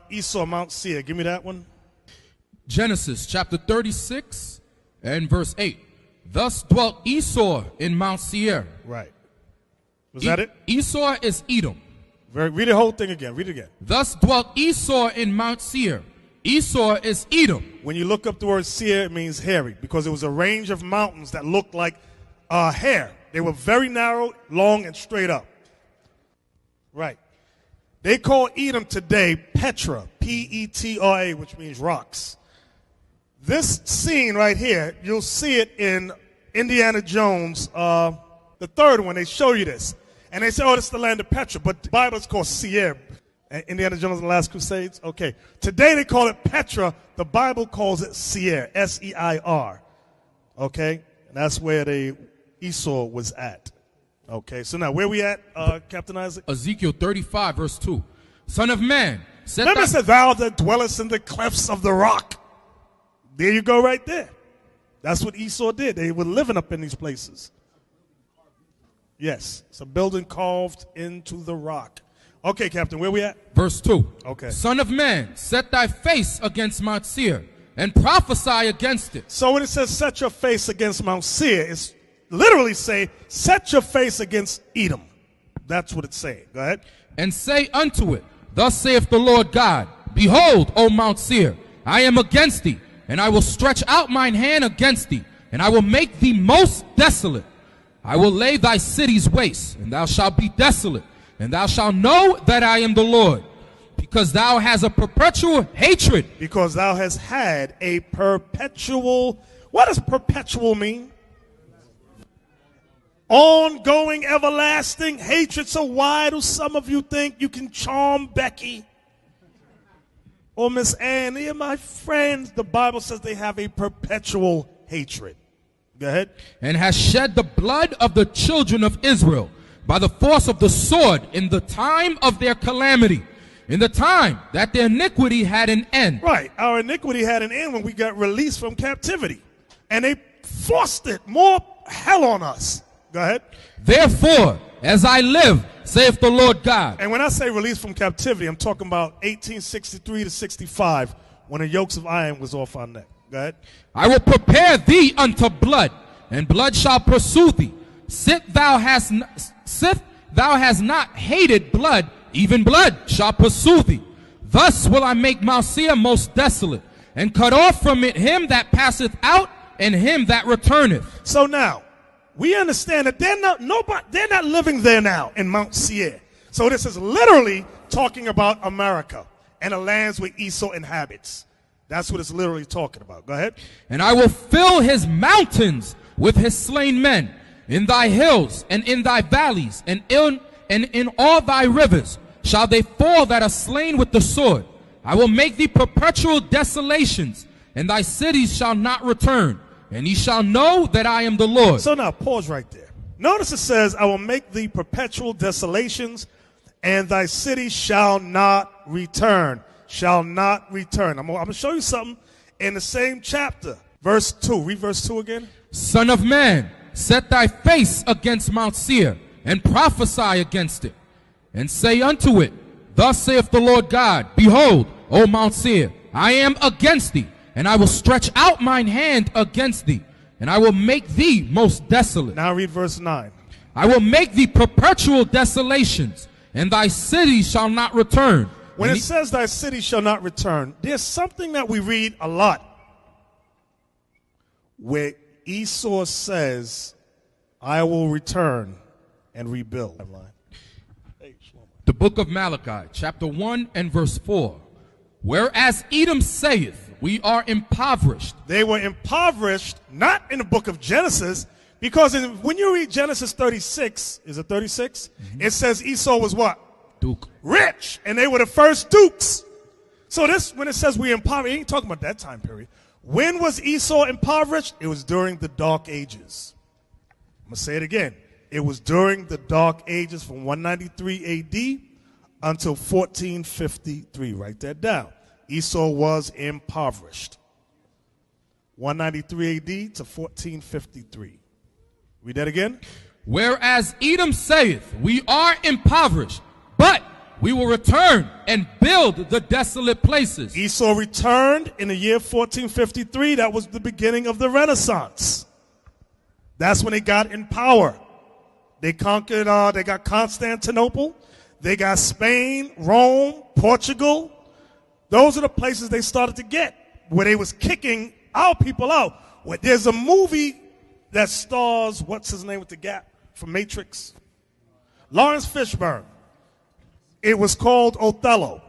Esau Mount Seir. Give me that one. Genesis chapter 36 and verse 8. Thus dwelt Esau in Mount Seir. Right. Was that it? Esau is Edom. Read the whole thing again. Read it again. Thus dwelt Esau in Mount Seir. Esau is Edom. When you look up the word Seir, it means hairy, because it was a range of mountains that looked like hair. They were very narrow, long, and straight up. Right. They call Edom today Petra, P-E-T-R-A, which means rocks. This scene right here, you'll see it in Indiana Jones, the third one. They show you this. And they say, oh, this is the land of Petra. But the Bible is called Seir. Indiana Jones and the Last Crusades? Okay. Today they call it Petra. The Bible calls it Seir, S-E-I-R. Okay? And that's where Esau was at. Okay, so now where we at, Captain Isaac? Ezekiel 35, verse 2. Son of man, remember it said, thou that dwellest in the clefts of the rock. There you go right there. That's what Esau did. They were living up in these places. Yes, it's a building carved into the rock. Okay, Captain, where we at? Verse 2. Okay. Son of man, set thy face against Mount Seir, and prophesy against it. So when it says set your face against Mount Seir, it's literally say set your face against Edom. That's what it's saying. Go ahead. And say unto it, thus saith the Lord God, behold, O Mount Seir, I am against thee, and I will stretch out mine hand against thee, and I will make thee most desolate. I will lay thy cities waste, and thou shalt be desolate, and thou shalt know that I am the Lord, because thou hast a perpetual hatred. Because thou hast had a perpetual, what does perpetual mean? Ongoing, everlasting hatred. So why do some of you think you can charm Becky or Miss Ann? They're my friends. The Bible says they have a perpetual hatred. Go ahead. And has shed the blood of the children of Israel by the force of the sword in the time of their calamity, in the time that their iniquity had an end. Right. Our iniquity had an end when we got released from captivity. And they forced it, more hell on us. Go ahead. Therefore, as I live, saith the Lord God. And when I say released from captivity, I'm talking about 1863 to 65, when the yokes of iron was off our neck. Go ahead. I will prepare thee unto blood, and blood shall pursue thee. Sith thou hast not hated blood, even blood shall pursue thee. Thus will I make Mount Seir most desolate, and cut off from it him that passeth out, and him that returneth. So now, we understand that they're not living there now in Mount Seir. So this is literally talking about America and the lands where Esau inhabits. That's what it's literally talking about. Go ahead. And I will fill his mountains with his slain men, in thy hills and in thy valleys, and in all thy rivers shall they fall that are slain with the sword. I will make thee perpetual desolations, and thy cities shall not return, and ye shall know that I am the Lord. So now pause right there. Notice it says, I will make thee perpetual desolations, and thy city shall not return. Shall not return. I'm going to show you something in the same chapter. Verse 2. Read verse 2 again. Son of man, set thy face against Mount Seir, and prophesy against it, and say unto it, thus saith the Lord God, behold, O Mount Seir, I am against thee, and I will stretch out mine hand against thee, and I will make thee most desolate. Now read verse 9. I will make thee perpetual desolations, and thy city shall not return. When it says thy city shall not return, there's something that we read a lot where Esau says, I will return and rebuild. The book of Malachi, chapter 1 and verse 4. Whereas Edom saith, we are impoverished. They were impoverished, not in the book of Genesis, because when you read Genesis 36, is it 36? Mm-hmm. It says Esau was what? Duke. Rich, and they were the first dukes. So this, when it says we impoverished, it ain't talking about that time period. When was Esau impoverished? It was during the Dark Ages. I'm going to say it again. It was during the Dark Ages from 193 AD until 1453. Write that down. Esau was impoverished. 193 AD to 1453. Read that again. Whereas Edom saith, we are impoverished, but we will return and build the desolate places. Esau returned in the year 1453. That was the beginning of the Renaissance. That's when they got in power. They conquered, they got Constantinople. They got Spain, Rome, Portugal. Those are the places they started to get, where they was kicking our people out. There's a movie that stars, what's his name with the gap, from Matrix? Lawrence Fishburne. It was called Othello.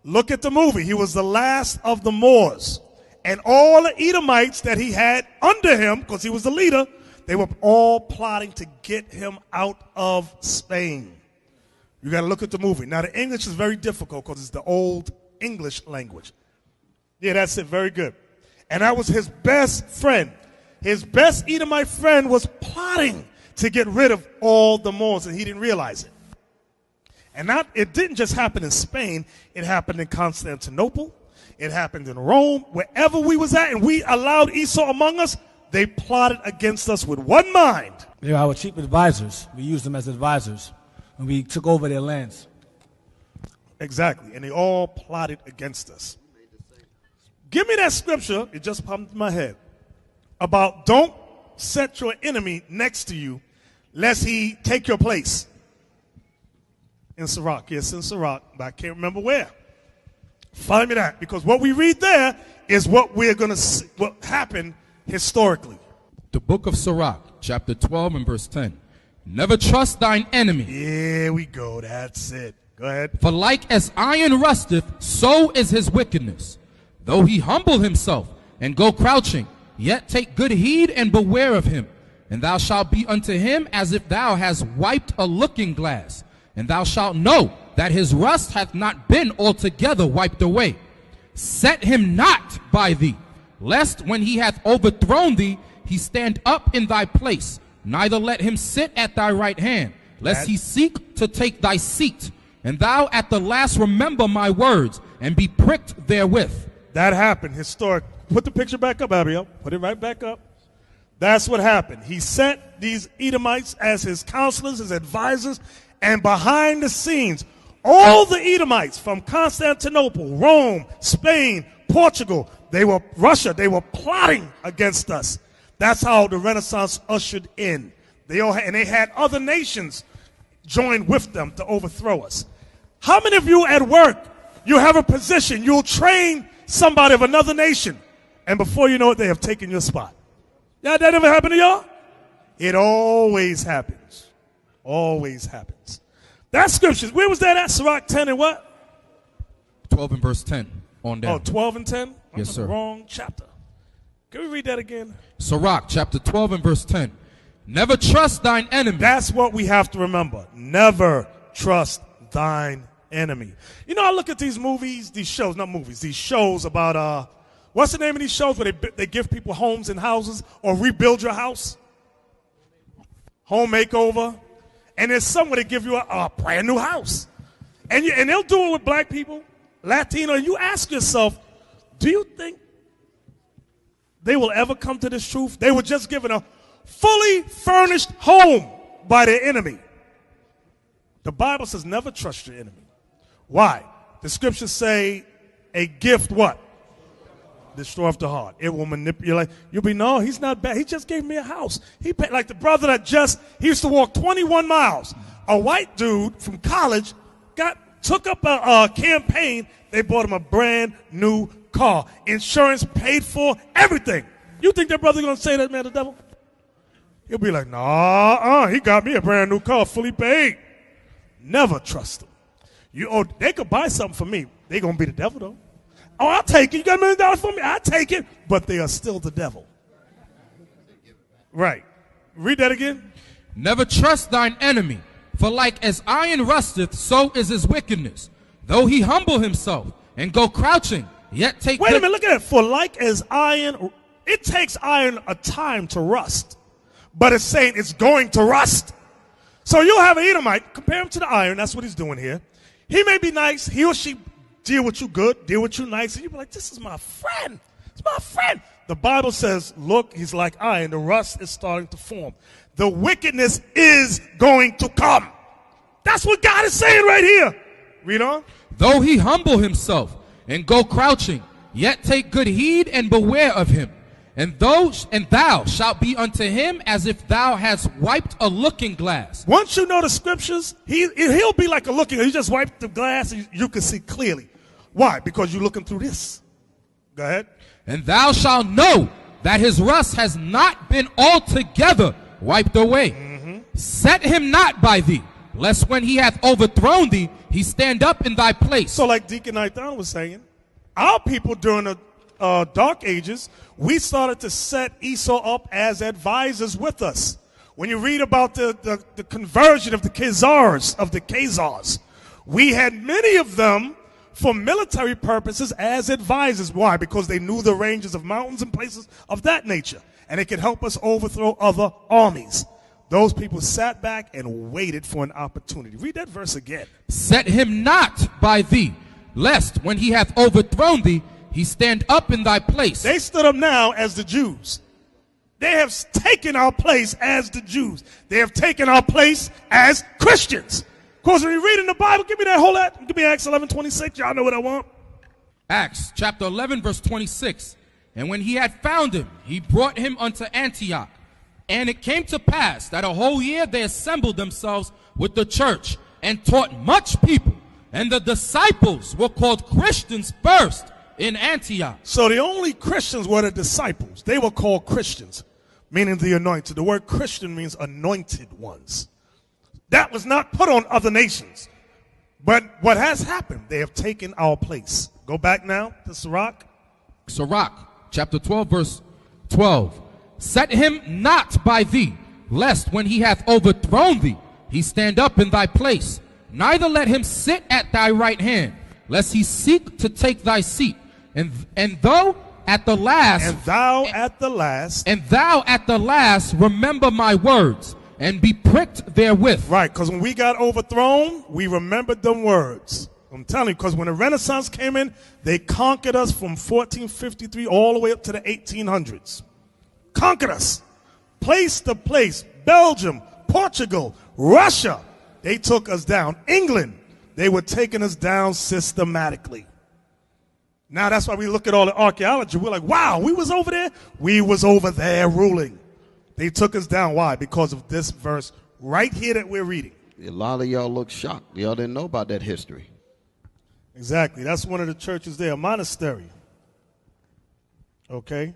Look at the movie. He was the last of the Moors. And all the Edomites that he had under him, because he was the leader, they were all plotting to get him out of Spain. You got to look at the movie. Now, the English is very difficult because it's the old English language. Yeah, that's it. Very good. And that was his best friend. His best Edomite friend was plotting to get rid of all the Moors, and he didn't realize it. And it didn't just happen in Spain. It happened in Constantinople. It happened in Rome. Wherever we was at, and we allowed Esau among us, they plotted against us with one mind. They were our chief advisors. We used them as advisors, and we took over their lands. Exactly, and they all plotted against us. Give me that scripture, it just popped into my head, about don't set your enemy next to you lest he take your place. In Sirach, yes, in Sirach, but I can't remember where. Find me that, because what we read there is what we're going to see, what happened historically. The book of Sirach, chapter 12 and verse 10. Never trust thine enemy. Here we go, that's it. Go ahead. For like as iron rusteth, so is his wickedness. Though he humble himself and go crouching, yet take good heed and beware of him. And thou shalt be unto him as if thou hast wiped a looking glass. And thou shalt know that his rust hath not been altogether wiped away. Set him not by thee, lest when he hath overthrown thee, he stand up in thy place. Neither let him sit at thy right hand, lest he seek to take thy seat. And thou at the last remember my words, and be pricked therewith. That happened, historic. Put the picture back up, Abiel. Put it right back up. That's what happened. He set these Edomites as his counselors, his advisors, and behind the scenes, all the Edomites from Constantinople, Rome, Spain, Portugal, Russia, they were plotting against us. That's how the Renaissance ushered in. And they had other nations join with them to overthrow us. How many of you at work, you have a position, you'll train somebody of another nation, and before you know it, they have taken your spot? Yeah, that ever happened to y'all? It always happens. Always happens. That scriptures, where was that at? Sirach 10 and what? 12 and verse 10 on down. Oh, 12 and 10? Yes, sir. Wrong chapter. Can we read that again? Sirach chapter 12 and verse 10. Never trust thine enemy. That's what we have to remember. Never trust thine enemy. You know, I look at these movies, these shows about, what's the name of these shows where they give people homes and houses, or rebuild your house? Home makeover. And there's somewhere they give you a brand new house. And they'll do it with black people, Latino, and you ask yourself, do you think they will ever come to this truth? They were just given a fully furnished home by their enemy. The Bible says never trust your enemy. Why? The scriptures say a gift what? Destroy the heart. It will manipulate. You'll be, no, he's not bad. He just gave me a house. He paid, like the brother that he used to walk 21 miles. A white dude from college took up a campaign. They bought him a brand new car. Insurance paid for, everything. You think that brother going to say that man the devil? He'll be like, nah, he got me a brand new car, fully paid. Never trust him. They could buy something for me. They going to be the devil, though. Oh, I'll take it. You got $1 million for me? I'll take it. But they are still the devil. Right. Read that again. Never trust thine enemy, for like as iron rusteth, so is his wickedness. Though he humble himself and go crouching, yet take... Wait a minute, look at it. For like as iron, it takes iron a time to rust. But it's saying it's going to rust. So you'll have an Edomite, compare him to the iron, that's what he's doing here. He may be nice, he or she deal with you good, deal with you nice, and you'll be like, this is my friend. It's my friend. The Bible says, look, he's like iron. The rust is starting to form. The wickedness is going to come. That's what God is saying right here. Read on. Though he humble himself and go crouching, yet take good heed and beware of him. And thou shalt be unto him as if thou hast wiped a looking glass. Once you know the scriptures, he'll be like a looking glass. You just wipe the glass and you can see clearly. Why? Because you're looking through this. Go ahead. And thou shalt know that his rust has not been altogether wiped away. Set him not by thee, lest when he hath overthrown thee, he stand up in thy place. So like Deacon Nathan was saying, our people during the Dark Ages, we started to set Esau up as advisors with us. When you read about the conversion of the Khazars, we had many of them for military purposes as advisors. Why? Because they knew the ranges of mountains and places of that nature, and it could help us overthrow other armies. Those people sat back and waited for an opportunity. Read that verse again. Set him not by thee, lest when he hath overthrown thee, he stand up in thy place. They stood up now as the Jews. They have taken our place as the Jews. They have taken our place as Christians. Of course, when you read in the Bible, give me that whole lot. Give me Acts 11:26. Y'all know what I want. Acts chapter 11, verse 26. And when he had found him, he brought him unto Antioch. And it came to pass that a whole year they assembled themselves with the church and taught much people. And the disciples were called Christians first in Antioch. So the only Christians were the disciples. They were called Christians, meaning the anointed. The word Christian means anointed ones. That was not put on other nations. But what has happened? They have taken our place. Go back now to Sirach. Sirach chapter 12, verse 12. Set him not by thee, lest when he hath overthrown thee, he stand up in thy place. Neither let him sit at thy right hand, lest he seek to take thy seat. And thou at the last, remember my words, and be pricked therewith. Right, because when we got overthrown, we remembered them words. I'm telling you, because when the Renaissance came in, they conquered us from 1453 all the way up to the 1800s. Conquered us. Place to place. Belgium, Portugal, Russia. They took us down. England, they were taking us down systematically. Now that's why we look at all the archaeology. We're like, wow, we was over there. We was over there ruling. They took us down. Why? Because of this verse right here that we're reading. A lot of y'all look shocked. Y'all didn't know about that history. Exactly. That's one of the churches there, a monastery. Okay.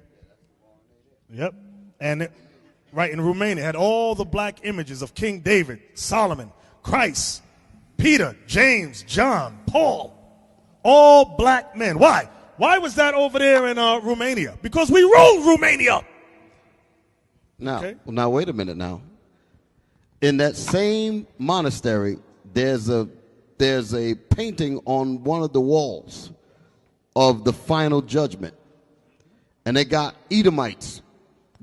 Yep. And right in Romania, it had all the black images of King David, Solomon, Christ, Peter, James, John, Paul. All black men. Why? Why was that over there in Romania? Because we ruled Romania. Now, okay. Now wait a minute now. In that same monastery, there's a painting on one of the walls of the final judgment. And they got Edomites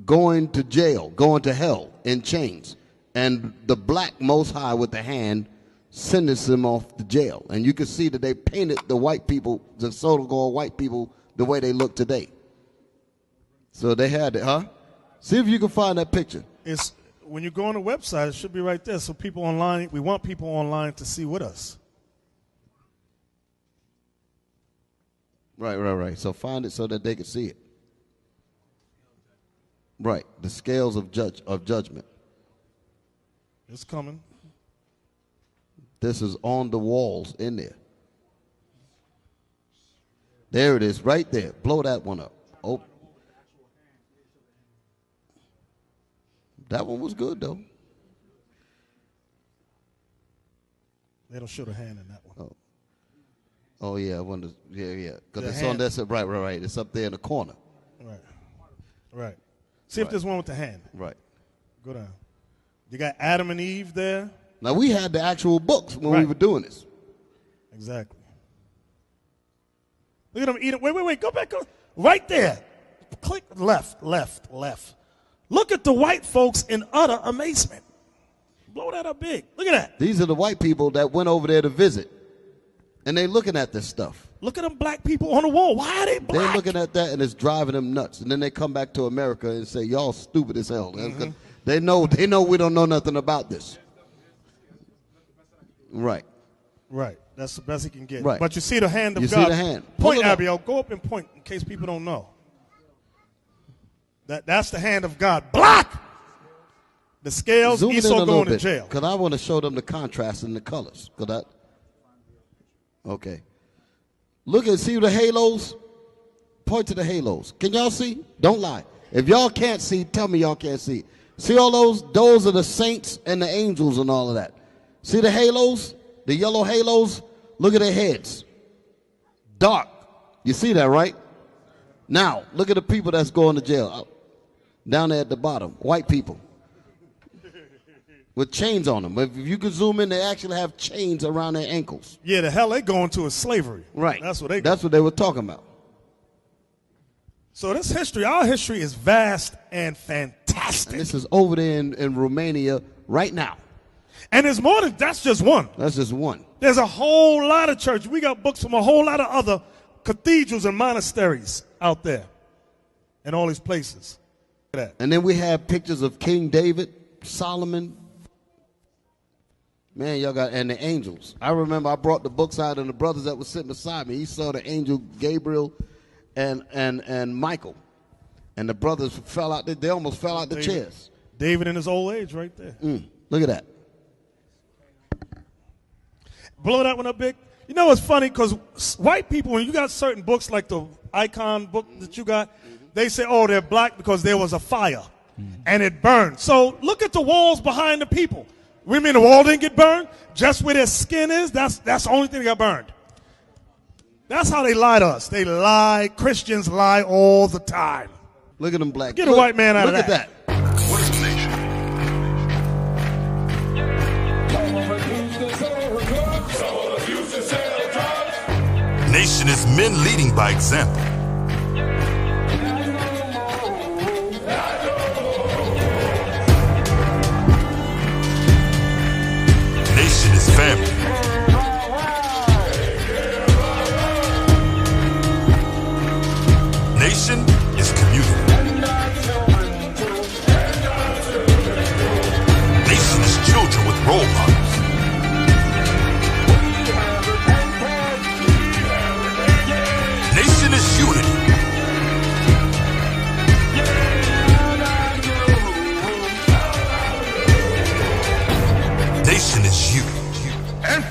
going to jail, going to hell in chains. And the black Most High with the hand sentenced them off to jail. And you can see that they painted the white people, the so-called white people, the way they look today. So they had it, huh? See if you can find that picture. It's when you go on the website, it should be right there. So people online, we want people online to see with us. Right. So find it so that they can see it. Right, the scales of judgment. It's coming. This is on the walls in there. There it is, right there. Blow that one up. Oh, that one was good though. They don't show the hand in that one. Oh yeah, I wonder. Yeah. Because it's on that side. Right. It's up there in the corner. Right. See if there's one with the hand. Right. Go down. You got Adam and Eve there. Now we had the actual books when we were doing this. Exactly. Look at them eating. Wait. Go back. Right there. Click left. Look at the white folks in utter amazement. Blow that up big. Look at that. These are the white people that went over there to visit. And they looking at this stuff. Look at them black people on the wall. Why are they black? They're looking at that and it's driving them nuts. And then they come back to America and say, y'all stupid as hell. Mm-hmm. They know we don't know nothing about this. Right. That's the best he can get. Right. But you see the hand of God. You see the hand. Point, Abiel. Go up and point in case people don't know. That's the hand of God. Black! The scales, Zoom Esau going to jail. Because I want to show them the contrast in the colors. Okay. Look and see the halos. Point to the halos. Can y'all see? Don't lie. If y'all can't see, tell me y'all can't see. See all those? Those are the saints and the angels and all of that. See the halos? The yellow halos? Look at their heads. Dark. You see that, right? Now, look at the people that's going to jail. Down there at the bottom. White people. With chains on them. If you can zoom in, they actually have chains around their ankles. Yeah, the hell they going to is slavery. Right. That's what they were talking about. So this history, our history is vast and fantastic. fantastic. And this is over there in Romania right now. And there's more than that's just one. That's just one. There's a whole lot of churches. We got books from a whole lot of other cathedrals and monasteries out there in all these places. Look at that. And then we have pictures of King David, Solomon. Man, y'all got, and the angels. I remember I brought the books out, and the brothers that were sitting beside me, he saw the angel Gabriel and Michael. And the brothers fell out, they almost fell out the chairs. David in his old age right there. Look at that. Blow that one up big. You know what's funny? Because white people, when you got certain books like the Icon book that you got, they say, oh, they're black because there was a fire and it burned. So look at the walls behind the people. We mean the wall didn't get burned? Just where their skin is, that's the only thing that got burned. That's how they lie to us. They lie. Christians lie all the time. Look at them black. Get a white man out of that. Look at that. What is the nation? Nation is men leading by example. Nation is family. Nation is community. Nation is children with role models. Nation is unity. Nation is you. And